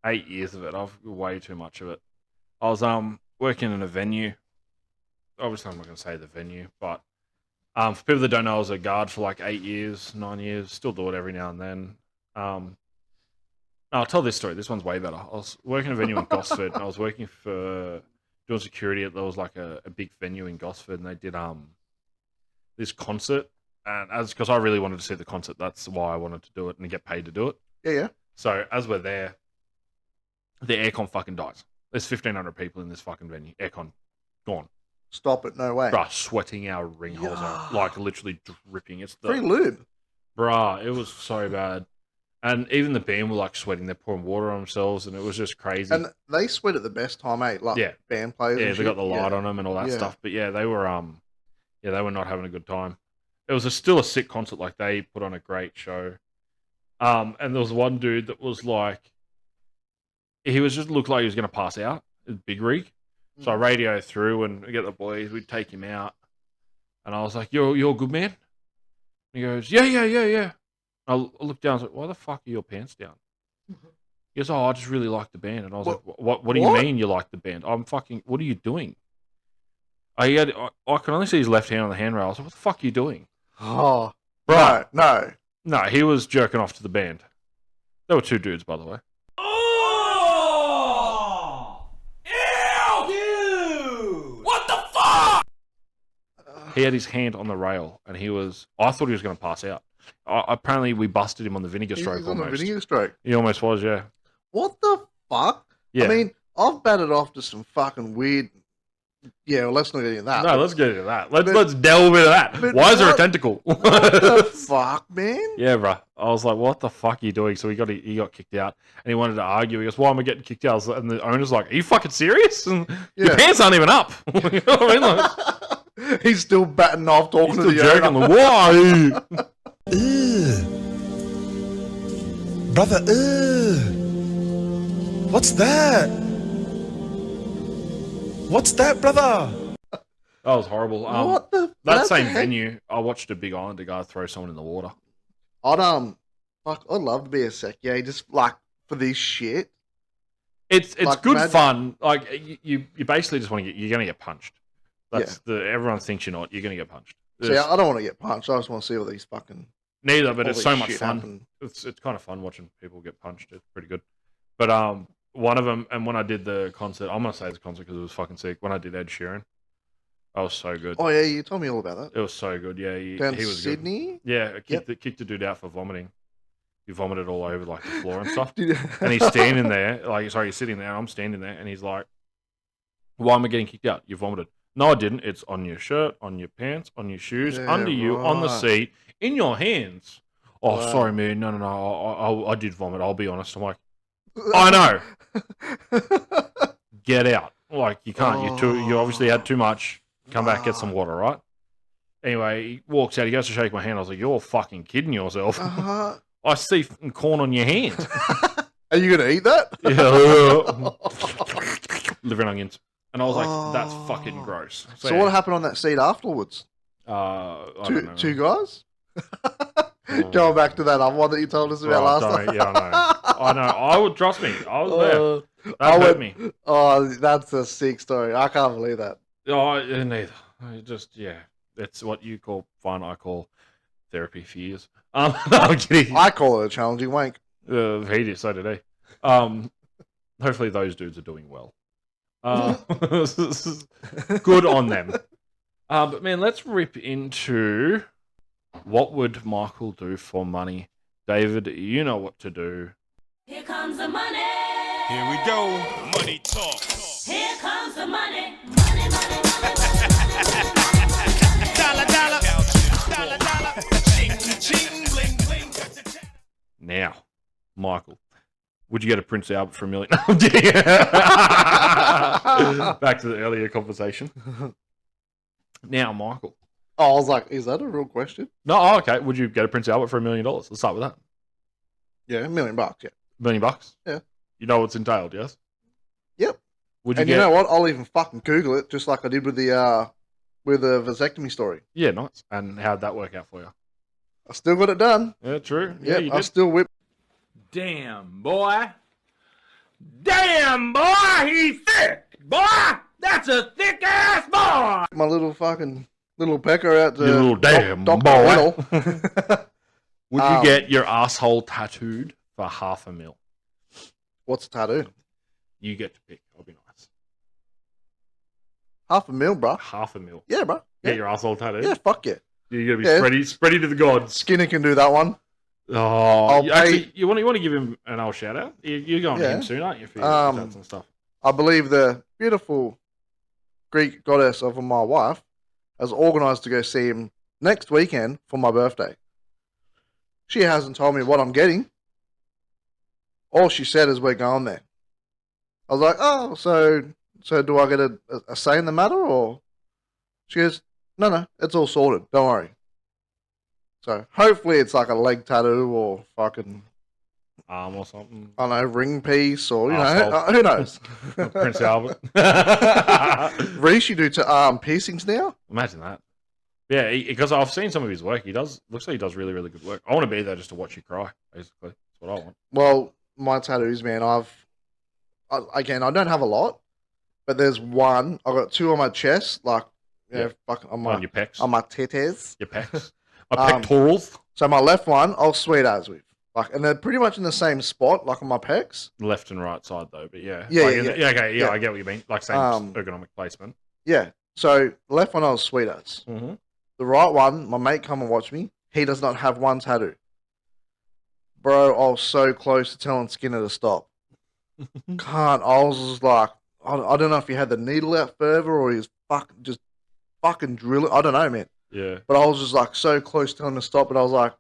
8 years of it. I've way too much of it. I was working in a venue. Obviously, I'm not going to say the venue, but for people that don't know, I was a guard for like 8 years, 9 years. Still do it every now and then. I'll tell this story. This one's way better. I was working in a venue in Gosford. And I was working for doing security. There was like a big venue in Gosford, and they did this concert. And because I really wanted to see the concert, that's why I wanted to do it and get paid to do it. Yeah. So as we're there, the aircon fucking dies. There's 1,500 people in this fucking venue. Aircon gone. Stop it, no way. Bruh, sweating our ring holes out. Like literally dripping. It's Free lube. Bruh, it was so bad. And even the band were like sweating. They're pouring water on themselves, and it was just crazy. And they sweat at the best time, mate. Like Yeah. band players. Yeah, and they got shit. the light on them and all that Yeah. stuff. But yeah, they were not having a good time. It was still a sick concert. Like they put on a great show. And there was one dude that was like, he was just looked like he was going to pass out. Big rig. So I radio through and we get the boys. We'd take him out, and I was like, "You're a good man." And he goes, "Yeah." I looked down. I was like, "Why the fuck are your pants down?" He goes, "Oh, I just really like the band." And I was like, "What do you What? mean you like the band? I'm fucking. What are you doing?" I can only see his left hand on the handrail. I was like, "What the fuck are you doing?" Oh, Bro, no. no, he was jerking off to the band. There were two dudes, by the way. He had his hand on the rail, and I thought he was going to pass out. Apparently, we busted him on the vinegar stroke He's on the almost. vinegar stroke. He almost was, yeah. What the fuck? Yeah. I mean, I've batted off to some fucking weird. Yeah, well, let's not get into that. No, let's get into that. Let's But- delve into that. but Why is there a what- tentacle? What the fuck, man? Yeah, bro. I was like, what the fuck are you doing? So he got kicked out, and he wanted to argue. He goes, why am I getting kicked out? I was like- And the owner's like, are you fucking serious? And your Yeah. pants aren't even up. You know what I mean? Like, He's still batting off, talking he's to still the jerking. owner. Like, why? Ugh. Brother, ugh. What's that? What's that, brother? That was horrible. What the? That the same heck? venue, I watched a Big Islander guy throw someone in the water. I'd love to be a sec. Yeah, just like for this shit. It's Like, good imagine- fun. Like you basically just want to you're gonna get punched. That's everyone thinks you're not. You're gonna get punched. See, I don't want to get punched. I just want to see all these fucking. Neither, but it's all so this much shit fun. happen. It's kind of fun watching people get punched. It's pretty good. But one of them, and when I did the concert, I'm gonna say it's a concert because it was fucking sick. When I did Ed Sheeran, that was so good. Oh yeah, you told me all about that. It was so good. Yeah, he Down was good. Sydney. Yeah, I Yep. kicked the dude out for vomiting. He vomited all over like the floor and stuff. Did- And he's standing there, like, sorry, he's sitting there, and I'm standing there, and he's like, why am I getting kicked out? You vomited. No, I didn't. It's on your shirt, on your pants, on your shoes, Yeah, under you, on the right. seat, in your hands. Oh, Wow. sorry, man. No. I did vomit. I'll be honest. I'm like, I know. Get out. Like, you can't. You obviously had too much. Come back, get some water, right? Anyway, he walks out. He goes to shake my hand. I was like, you're fucking kidding yourself. Uh-huh. I see fucking corn on your hand. Are you gonna eat that? Liver and onions. And I was like, that's fucking Oh. gross. So what happened on that seat afterwards? I don't know. Two guys? Going back to that other one that you told us about last time. Yeah, I know. I would, trust me. I was there. That I hurt went- me. Oh, that's a sick story. I can't believe that. Oh, neither. Yeah. It's what you call fun. I call therapy for years. No, I'm kidding. I call it a challenging wank. He did, so did he. Hopefully those dudes are doing well. Good on them. But man, let's rip into what would Michael do for money. David, you know what to do. Here comes the money. Here we go. Money talk. Here comes the money. Money, money, money, money. Dollar, dollar. Dollar, dollar. Ching, ching, bling, bling. Now, Michael, would you go to Prince Albert for $1 million? No, I'm kidding. Back to the earlier conversation. Now, Michael. Oh, I was like, is that a real question? No, oh, okay. Would you go to Prince Albert for $1 million? Let's start with that. Yeah, $1 million, yeah. $1 million? Yeah. You know what's entailed, yes? Yep. Would you And get... you know what? I'll even fucking Google it, just like I did with the vasectomy story. Yeah, nice. And how'd that work out for you? I still got it done. Yeah, true. Yeah, you I did. still whipped. Damn, boy. Damn, boy, he's thick. Boy, that's a thick ass boy. My little pecker out to You little damn Dr. boy. Riddle. Would you get your asshole tattooed for $500,000? What's a tattoo? You get to pick. I'll be nice. $500,000, bro. $500,000. Yeah, bro. Get Yeah, your asshole tattooed? yeah, fuck yeah. You're gonna Yeah. be spready to the gods. Skinner can do that one. Oh, I'll actually, you want to give him an old shout out? You're going to Yeah. him soon, aren't you? For your Um, tats and stuff. I believe the beautiful Greek goddess of my wife has organised to go see him next weekend for my birthday. She hasn't told me what I'm getting. All she said is we're going there. I was like, oh, so do I get a say in the matter, or? She goes, no, it's all sorted. Don't worry. So hopefully it's like a leg tattoo or fucking, Arm or something. I don't know, ring piece or, you Arsehole. know, who knows? Prince Albert. Reese, you do piercings now? Imagine that. Yeah, because I've seen some of his work. Looks like he does really, really good work. I want to be there just to watch you cry, basically. That's what I want. Well, my tattoos, man, again, I don't have a lot, but there's one. I've got two on my chest, like, you know, fucking On your pecs. on my titties. Your pecs. My pectorals. So my left one, I'll sweet as with. Like, and they're pretty much in the same spot, like on my pecs. Left and right side, though. But yeah. Yeah, Like, yeah, okay, yeah, yeah. I get what you mean. Like, same ergonomic placement. Yeah. So the left one, I was sweet as. Mm-hmm. The right one, my mate come and watch me. He does not have one tattoo. Bro, I was so close to telling Skinner to stop. Can't. I was just like, I don't know if he had the needle out further or he's fucking drilling. I don't know, man. Yeah. But I was just like so close to telling him to stop. But I was like,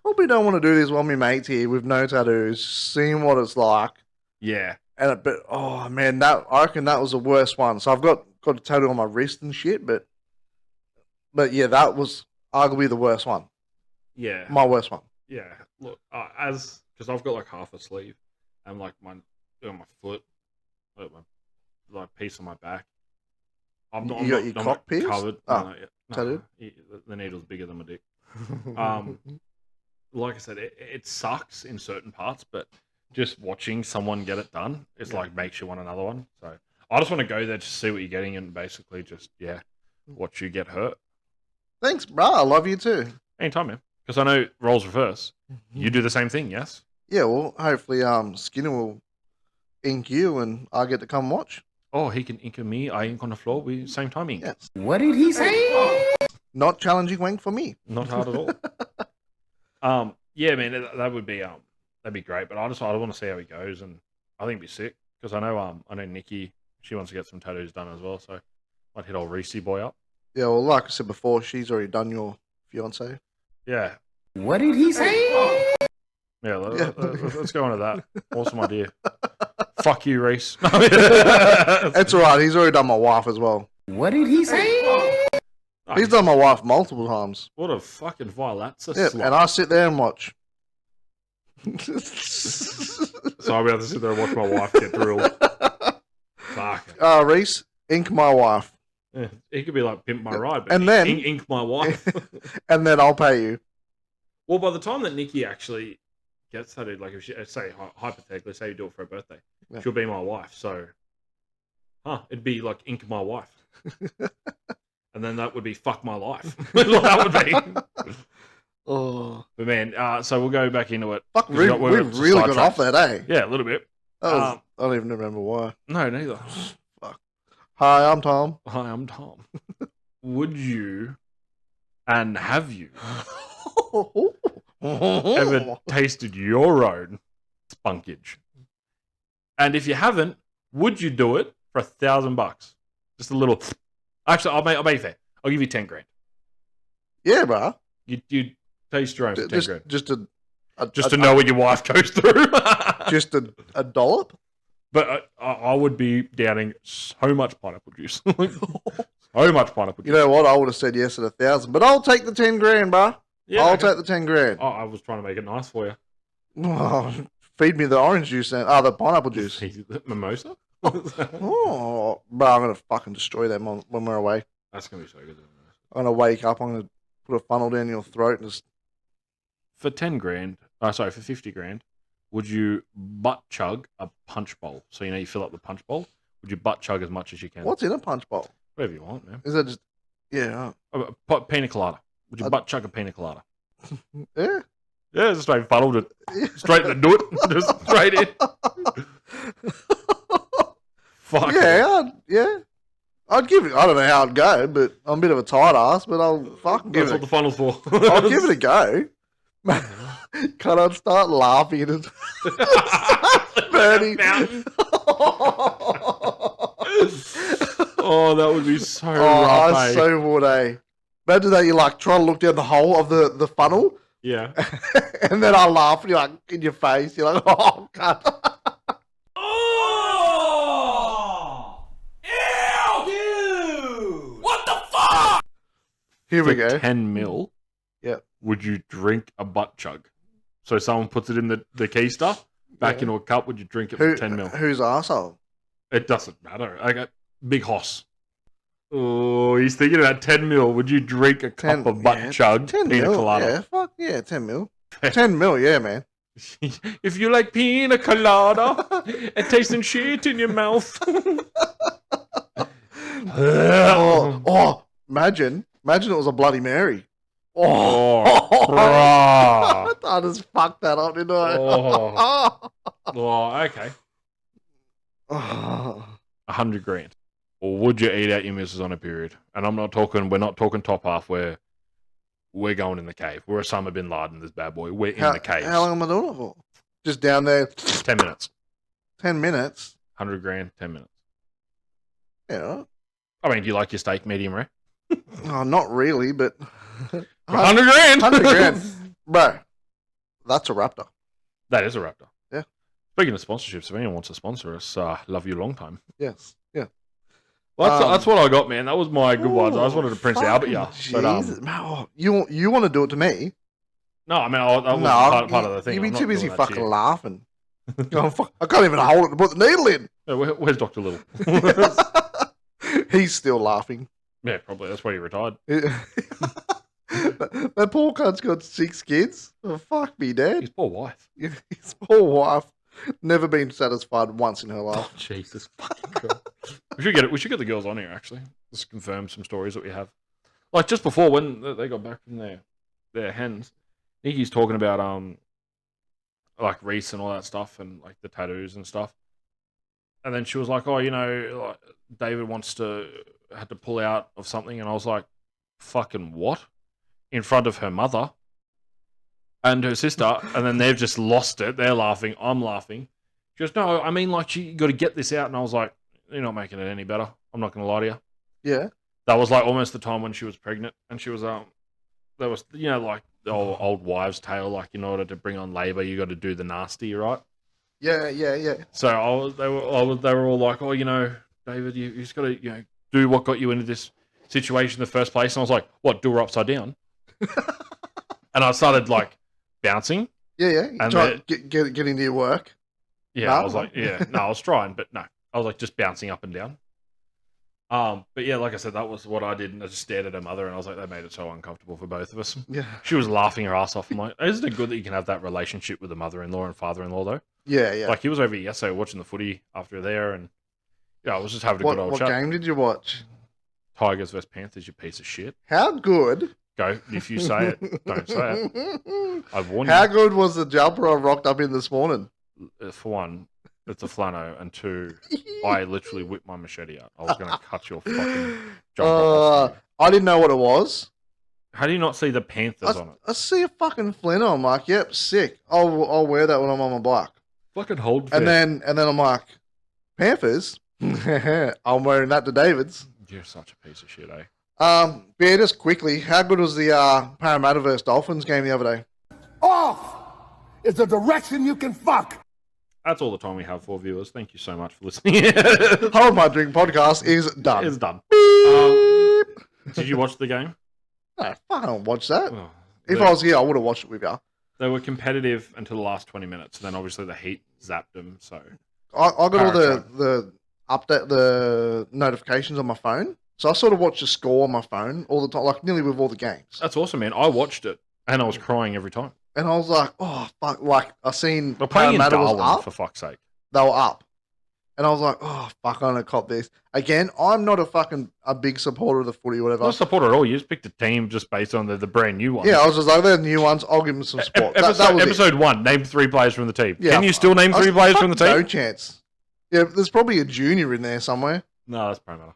probably don't want to do this while my mate's here with no tattoos, seeing what it's like. Yeah. But oh man, I reckon that was the worst one. So I've got a tattoo on my wrist and shit, but yeah, that was arguably the worst one. Yeah. My worst one. Yeah. Look, because I've got like half a sleeve and like on my foot, like piece on my back. I'm You got your cock pierced? covered. Oh, No, tattooed? the needle's bigger than my dick. Like I said, it sucks in certain parts, but just watching someone get it done, it's like makes you want another one. So I just want to go there to see what you're getting and basically just watch you get hurt. Thanks, bro. I love you too. Anytime, man. Because I know roles reverse. You do the same thing, yes? Yeah, well, hopefully, Skinner will ink you and I get to come watch. Oh, he can ink on me. I ink on the floor. We same timing. Yes. What did he say? Not challenging wank for me. Not hard at all. Yeah, man, that would be that'd be great. But I want to see how he goes, and I think it'd be sick because I know Nikki, she wants to get some tattoos done as well, so might hit old Reese boy up. Yeah, well, like I said before, she's already done your fiance. Yeah, What did he say? yeah. Let's go into that. Awesome idea. Fuck you, Reese. It's all right. He's already done my wife as well. What did he say? He's done my wife multiple times. What a fucking vile. That's a Yeah, slut. and I sit there and watch. So I'll be able to sit there and watch my wife get drilled. Fuck. Reese, ink my wife, Yeah, he could be like pimp my ride, but And then- ink my wife. and then I'll pay you. Well, by the time that Nikki actually gets tattooed, like if she say hypothetically, say you do it for her birthday, Yeah. she'll be my wife. So, it'd be like ink my wife, and then that would be fuck my life. That would be. Oh, But man, so we'll go back into it. fuck! 'Cause We we're really got off sidetracked. that, eh? Yeah, a little bit. That was, I don't even remember why. No, neither. Hi, I'm Tom. Hi, I'm Tom. Would you, and have you ever tasted your own spunkage? And if you haven't, would you do it for $1,000? Just a little. Actually, I'll make it fair. I'll give you 10 grand. Yeah, bro. You taste your own for 10 grand. Just To know what your wife goes through. just a dollop. But I would be downing so much pineapple juice. So much pineapple You juice. know what? I would have said yes at 1,000, but I'll take the 10 grand, bro. Yeah, I'll okay. take the 10 grand. I was trying to make it nice for you. Oh, feed me the orange juice then. The pineapple juice. Mimosa? Oh, bro, I'm gonna fucking destroy them when we're away. That's going to be so good. I'm gonna wake up. I'm gonna put a funnel down your throat and just. For 10 grand, for 50 grand, would you butt chug a punch bowl? So, you fill up the punch bowl. Would you butt chug as much as you can? What's in a punch bowl? Whatever you want, man. Is that just? Yeah. Pina colada. Would you butt chug a pina colada? Yeah. Yeah, just straight funneled it. Straight to do it. Just straight in. Fuck. Yeah. I'd give it. I don't know how it'd go, but I'm a bit of a tight ass. But I'll fucking give That's what it. the funnel's for. I'll give it a go. Can I start laughing at Bernie? Mountain. Oh, that would be so Oh, rough, I eh? so would, eh? Imagine that you like try to look down the hole of the funnel, Yeah. and then I laugh and you're like in your face. You're like, oh god. Oh! Ew! Dude! What the fuck? Here we For go. 10 mil, Yep. would you drink a butt chug? So someone puts it in the keister, back Yeah. into a cup, would you drink it for 10 mil? Who's arsehole? It doesn't matter. I got Big Hoss. Oh, he's thinking about 10 mil. Would you drink a cup of butt chug 10 pina mil. colada? Yeah, fuck yeah, 10 mil. 10 mil, yeah, man. If you like pina colada and tasting shit in your mouth. Oh, imagine it was a Bloody Mary. Oh, bruh. I just fucked that up, didn't I? Oh, okay. Oh. 100 grand. Or would you eat out your missus on a period? And we're not talking top half where we're going in the cave. We're Osama bin Laden, this bad boy. We're in the caves. How long am I doing it for? Just down there, 10 minutes. 10 minutes. 100 grand, 10 minutes. Yeah. I mean, do you like your steak medium rare? Oh, not really, but 100 grand. 100 grand. Bro, that's a raptor. That is a raptor. Yeah. Speaking of sponsorships, if anyone wants to sponsor us, love you long time. Yes. Yeah. Well, that's what I got, man. That was my good ones. I just wanted to Prince Albert you. But, Jesus. Man, oh, you want to do it to me? no, I mean, that was part of the thing. You'd be I'm not too busy doing that to fucking you. laughing. Oh, fuck, I can't even hold it to put the needle in. Yeah, where's Dr. Little? He's still laughing. Yeah, probably. That's why he retired. That poor cunt's got 6 kids. Oh, fuck me, Dad. His poor wife. His poor wife never been satisfied once in her life. Jesus fucking Christ. We should get the girls on here, actually. Just confirm some stories that we have. Like, just before, when they got back from their hens, Nikki's talking about, like, Reese and all that stuff, and, like, the tattoos and stuff. And then she was like, oh, like, David had to pull out of something. And I was like, fucking what? In front of her mother? and her sister, and then they've just lost it. They're laughing. I'm laughing. She goes, no, I mean, like, you got to get this out. And I was like, you're not making it any better. I'm not going to lie to you. Yeah. That was like almost the time when she was pregnant, and she was there was like the old wives' tale, like in order to bring on labour, you got to do the nasty, right? Yeah. So they were all like, oh, David, you just got to do what got you into this situation in the first place. And I was like, what? Do her upside down? And I started like bouncing. Yeah. You And try to get into your work. Yeah, No? I was like, I was trying, but no, I was like just bouncing up and down. But yeah, like I said, that was what I did, and I just stared at her mother, and I was like, they made it so uncomfortable for both of us. Yeah. She was laughing her ass off. I'm like, isn't it good that you can have that relationship with the mother-in-law and father-in-law though? Yeah. Like he was over yesterday watching the footy after there, and I was just having a good old What chat. game did you watch? Tigers versus Panthers, you piece of shit. How good? Go if you say it, don't say it. I've warned How you. good was the jumper I rocked up in this morning? For one, it's a flano, and two, I literally whipped my machete out. I was going to cut your fucking jumper off. I didn't know what it was. How do you not see the Panthers on it? I see a fucking flannel. I'm like, yep, sick. I'll wear that when I'm on my bike. Fucking hold. And then I'm like, Panthers. I'm wearing that to David's. You're such a piece of shit, eh? But yeah, just quickly, how good was the Parramatta versus Dolphins game the other day? Off is the direction you can fuck. That's all the time we have for viewers. Thank you so much for listening. Hold My Drink podcast is done. It's done. Did you watch the game? No, fuck, I don't watch that. Oh, If I was here, I would have watched it with you. They were competitive until the last 20 minutes, and then obviously the heat zapped them. So I got all Parramatta. the update, the notifications on my phone. So I sort of watch the score on my phone all the time, like nearly with all the games. that's awesome, man. I watched it, and I was crying every time. And I was like, oh, fuck. Like, I seen They're playing in Parramatta was Darwin, up. for fuck's sake. They were up. And I was like, oh, fuck, I'm going to cop this. Again, I'm not a big supporter of the footy or whatever. Not support at all. You just picked a team just based on the brand new one. Yeah, I was just like, they're the new ones. I'll give them some support. That was it. Episode 1, name 3 players from the team. Yeah, Can you still name 3 players from the team? No chance. Yeah, there's probably a junior in there somewhere. No, that's Parramatta.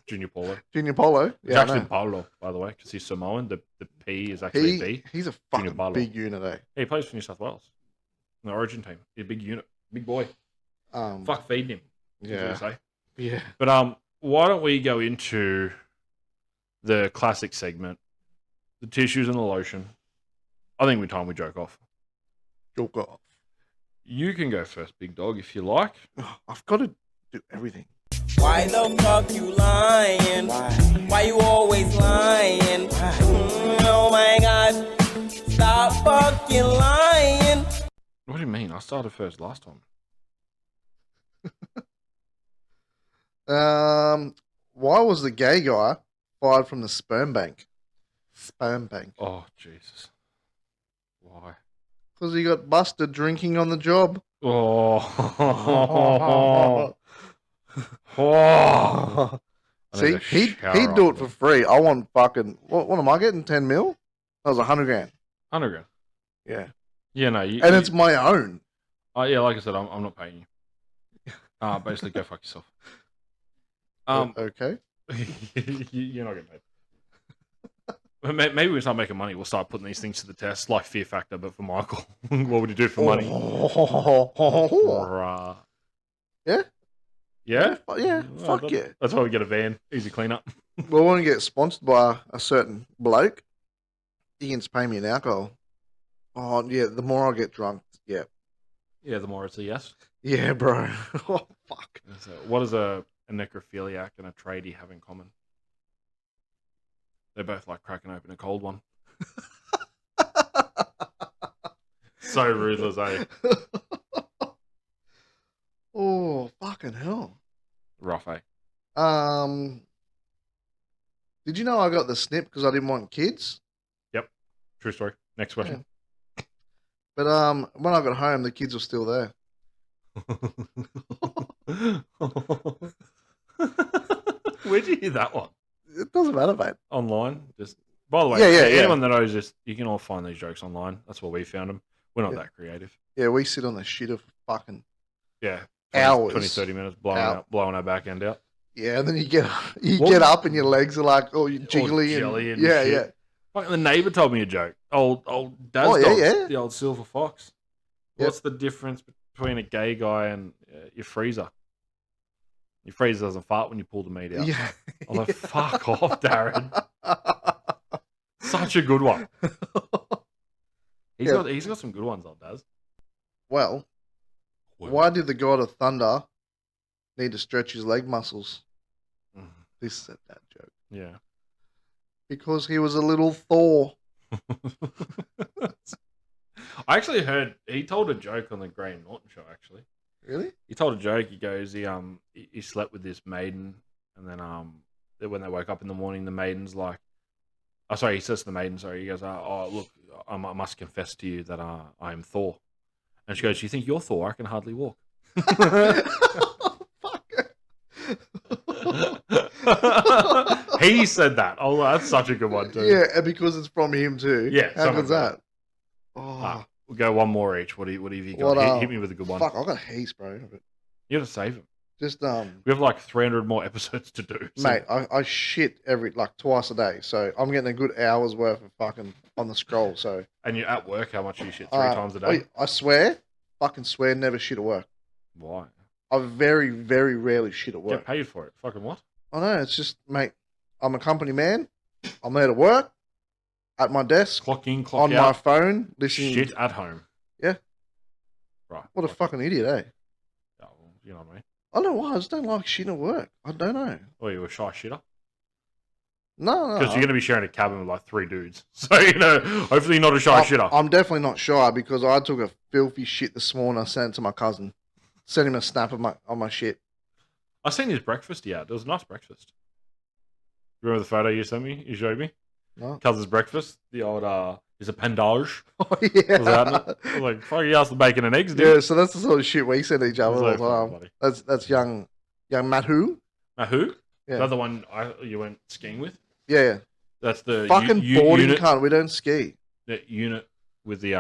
Junior Paulo. Junior Polo. It's Yeah, I actually know. Paulo, by the way, because he's Samoan. The P is actually B. He's a Junior fucking Polo. big unit, eh? He plays for New South Wales. The Origin team. He's a big unit. Big boy. Fuck feeding him. Yeah. Say. Yeah. But why don't we go into the classic segment, the tissues and the lotion. I think time we joke off. Joke off. You can go first, big dog, if you like. I've got to do everything. Why the fuck you lying? Why you always lying? Oh my god. Stop fucking lying. What do you mean? I started first last time. Why was the gay guy fired from the sperm bank? Sperm bank. Oh, Jesus. Why? Because he got busted drinking on the job. Oh. Oh. I See, need to he'd shower do it after for free. I want fucking, what am I getting? 10 mil? That was 100 grand. 100 grand. Yeah. Yeah, no. And it's my own. yeah, like I said, I'm not paying you. Basically, go fuck yourself. Okay. You're not getting paid. Maybe we start making money. We'll start putting these things to the test, like Fear Factor, but for Michael. What would you do for money? Yeah? Yeah? Yeah, Oh, fuck yeah. That's why we get a van. Easy cleanup. We want to get sponsored by a certain bloke. He can pay me in alcohol. Oh, yeah, the more I get drunk, yeah. Yeah, the more it's a yes. Yeah, bro. Oh, fuck. So what does a necrophiliac and a tradie have in common? They both like cracking open a cold one. So ruthless, eh? Oh, fucking hell. Rough, eh? Did you know I got the snip because I didn't want kids? Yep. True story. Next question. But when I got home, the kids were still there. Where'd you hear that one? It doesn't matter, mate. Online? Just by the way, Yeah, anyone that knows this, you can all find these jokes online. That's where we found them. We're not that creative. Yeah, we sit on the shit of fucking Yeah. hours. 20, 30 minutes blowing our back end out. Yeah, and then you get up and your legs are like, oh, you're jiggly. jelly and yeah, shit. yeah. Fucking the neighbour told me a joke. Old Daz Oh, yeah, dogs, yeah. the old silver fox. Yep. What's the difference between a gay guy and your freezer? Your freezer doesn't fart when you pull the meat out. Yeah. I was like, fuck off, Darren. Such a good one. Yeah. He's got some good ones, old Daz. Well, why did the god of thunder need to stretch his leg muscles? Mhm. This said that joke. Yeah. Because he was a little Thor. I actually heard he told a joke on the Graham Norton show. Actually, Really? he told a joke. He goes, he slept with this maiden, and then when they woke up in the morning, the maiden's like, oh sorry, he says to the maiden, sorry, he goes, oh look, I must confess to you that I am Thor, and she goes, you think you're Thor? I can hardly walk. He said that. Oh, that's such a good one too. Yeah, and because it's from him too. Yeah, How something good's like that? Oh, We'll go one more each. What have you got? What, Hit me with a good one. fuck, I got heaps, bro. But You got to save him. just We have like 300 more episodes to do. so- mate, I shit twice a day, so I'm getting a good hour's worth of fucking on the scroll. So And you're at work. How much do you shit? 3 times a day. I swear, fucking swear, never shit at work. Why? I very, very rarely shit at work. Get paid for it. Fucking what? I know, it's just, mate, I'm a company man. I'm there to work, at my desk, Clock in, clock on my out. phone, listening. Shit at home. Yeah. Right. What a fucking idiot, eh? Oh, well, you know what I mean? I don't know why. I just don't like shitting at work. I don't know. Or you a shy shitter? No. Because you're going to be sharing a cabin with like 3 dudes. So, hopefully you're not a shy shitter. I'm definitely not shy because I took a filthy shit this morning. I sent it to my cousin. Sent him a snap of my shit. I seen his breakfast he had. It was a nice breakfast. Remember the photo you sent me? You showed me? No. Cousin's breakfast. The old, is a pendage. Oh, yeah. Was that in it? I was like, fuck, he asked the bacon and eggs, dude. Yeah, so that's the sort of shit we send each other all the So funny, time. buddy. That's young Matt who? Who? Yeah. Another one you went skiing with? Yeah. That's the Fucking boarding unit, cunt. We don't ski. the unit with the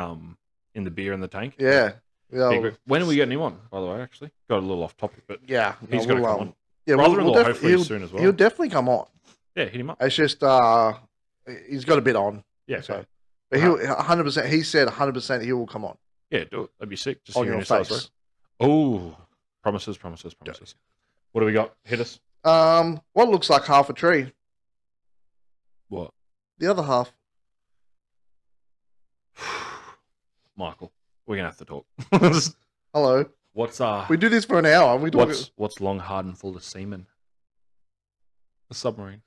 in the beer in the tank. Yeah. Big rip. When are we getting him on, by the way, actually? Got a little off topic, but Yeah. he's got to come on. Yeah, Brother-in-law hopefully soon as well. He'll definitely come on. Yeah, hit him up. It's just he's got a bit on. Yeah, So, okay. but he'll 100%. He said 100% he will come on Yeah, do it. That'd be sick. Just on hearing your his side story. face. Oh, promises. What do we got? Hit us. What looks like half a tree? What? The other half. Michael, we're gonna have to talk. Hello. What's We do this for an hour. We talk. what's long, hard, and full of semen? A submarine.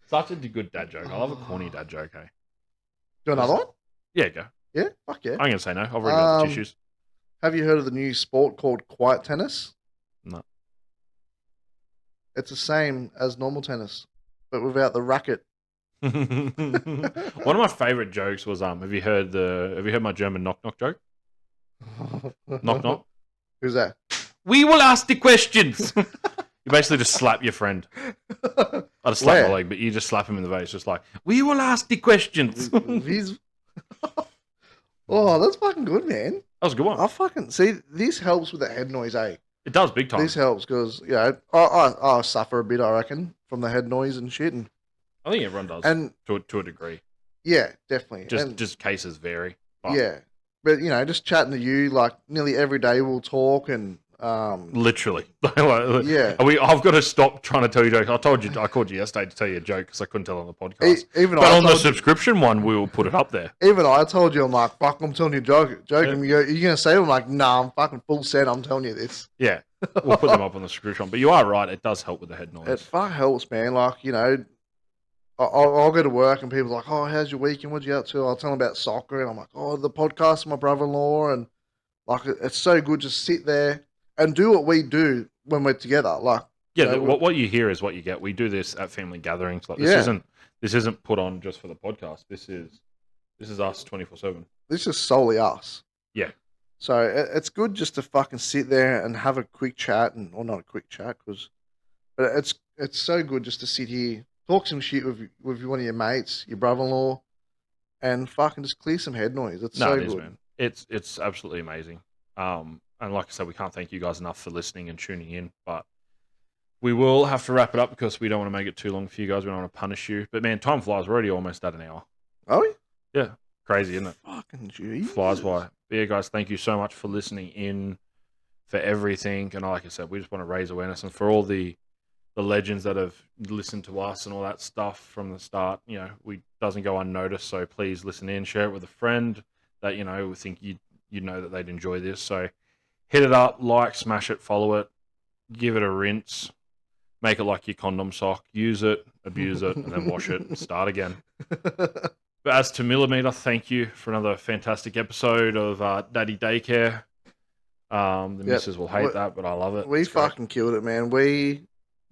Such a good dad joke. I love a corny dad joke. Hey. Do another one? Yeah, go. Yeah. Fuck yeah. I'm gonna say no. I've already got the tissues. Have you heard of the new sport called quiet tennis? No. It's the same as normal tennis, but without the racket. One of my favorite jokes was have you heard my German knock knock joke? Knock knock. Who's that? We will ask the questions. You basically just slap your friend. I just slap Where? my leg, but you just slap him in the face, just like, we will ask the questions. That He's. Oh, that's fucking good, man. was a good one. I fucking see. This helps with the head noise, eh? It does big time. This helps because I suffer a bit, I reckon, from the head noise and shit, and I think everyone does, and to a degree. yeah, definitely. And, Just cases vary. But yeah, but just chatting to you like nearly every day we'll talk and literally. Yeah. I've got to stop trying to tell you jokes. I called you yesterday to tell you a joke because I couldn't tell on the podcast. Even But I on the told you- subscription one, we will put it up there. Even I told you, I'm like, fuck, I'm telling you, joking. You're gonna say, I'm like, nah, I'm fucking full set. I'm telling you this. Yeah, we'll put them up on the subscription. But you are right; it does help with the head noise. It fuck helps, man. Like I'll go to work and people are like, oh, how's your weekend? What'd you get up to? I'll tell them about soccer, and I'm like, oh, the podcast with my brother-in-law, and like it's so good. Just sit there and do what we do when we're together. Like, Yeah, what you hear is what you get. We do this at family gatherings. Like this isn't put on just for the podcast. This is us 24/7. this is solely us. Yeah. So it's good just to fucking sit there and have a quick chat, or not a quick chat, but it's so good just to sit here, talk some shit with one of your mates, your brother-in-law, and fucking just clear some head noise. It's so it is, good. man. It's absolutely amazing. And like I said, we can't thank you guys enough for listening and tuning in. But we will have to wrap it up because we don't want to make it too long for you guys. We don't want to punish you. But man, time flies. We're already almost at an hour. Are we? Yeah, crazy, isn't it? Fucking jeez. Flies by. But yeah, guys, thank you so much for listening in, for everything. And like I said, we just want to raise awareness, and for all the legends that have listened to us and all that stuff from the start, you know, we doesn't go unnoticed. So please listen in, share it with a friend that, you know, think you know that they'd enjoy this. So hit it up, like, smash it, follow it, give it a rinse, make it like your condom sock, use it, abuse it, and then wash it and start again. But as to Millimeter, thank you for another fantastic episode of Daddy Daycare. The missus will hate that, but I love it. We fucking killed it, man.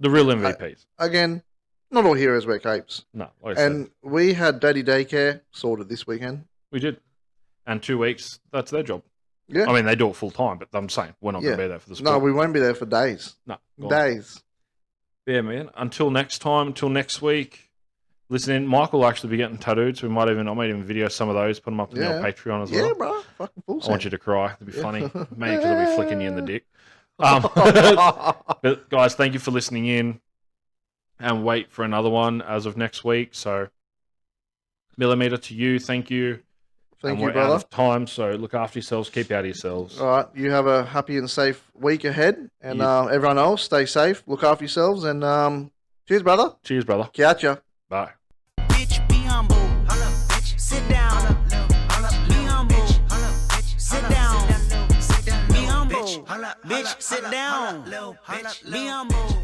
The real MVPs. Again, not all heroes wear capes. No, like I said, And we had Daddy Daycare sorted this weekend. we did. And 2 weeks, that's their job. Yeah. I mean, they do it full time, but I'm saying we're not going to be there for the sport. No, we won't be there for days. No, go on. Days. Yeah, man. Until next time, until next week, listen in. Michael will actually be getting tattooed, so I might even video some of those, put them up on your Patreon as well. Yeah, bro. Fucking full I want you to cry. It'd be funny. Maybe because I'll be flicking you in the dick. But guys, thank you for listening in, and wait for another one as of next week. So, Millimeter to you, thank you. Thank And you, we're brother. out of time, so look after yourselves. Keep out of yourselves. All right. You have a happy and safe week ahead. And everyone else, stay safe. Look after yourselves. And cheers, brother. Cheers, brother. Catch ya. Bye. Bitch, be humble. Bitch, sit down. Be humble. Sit down. Be humble. Bitch, sit down. Be humble.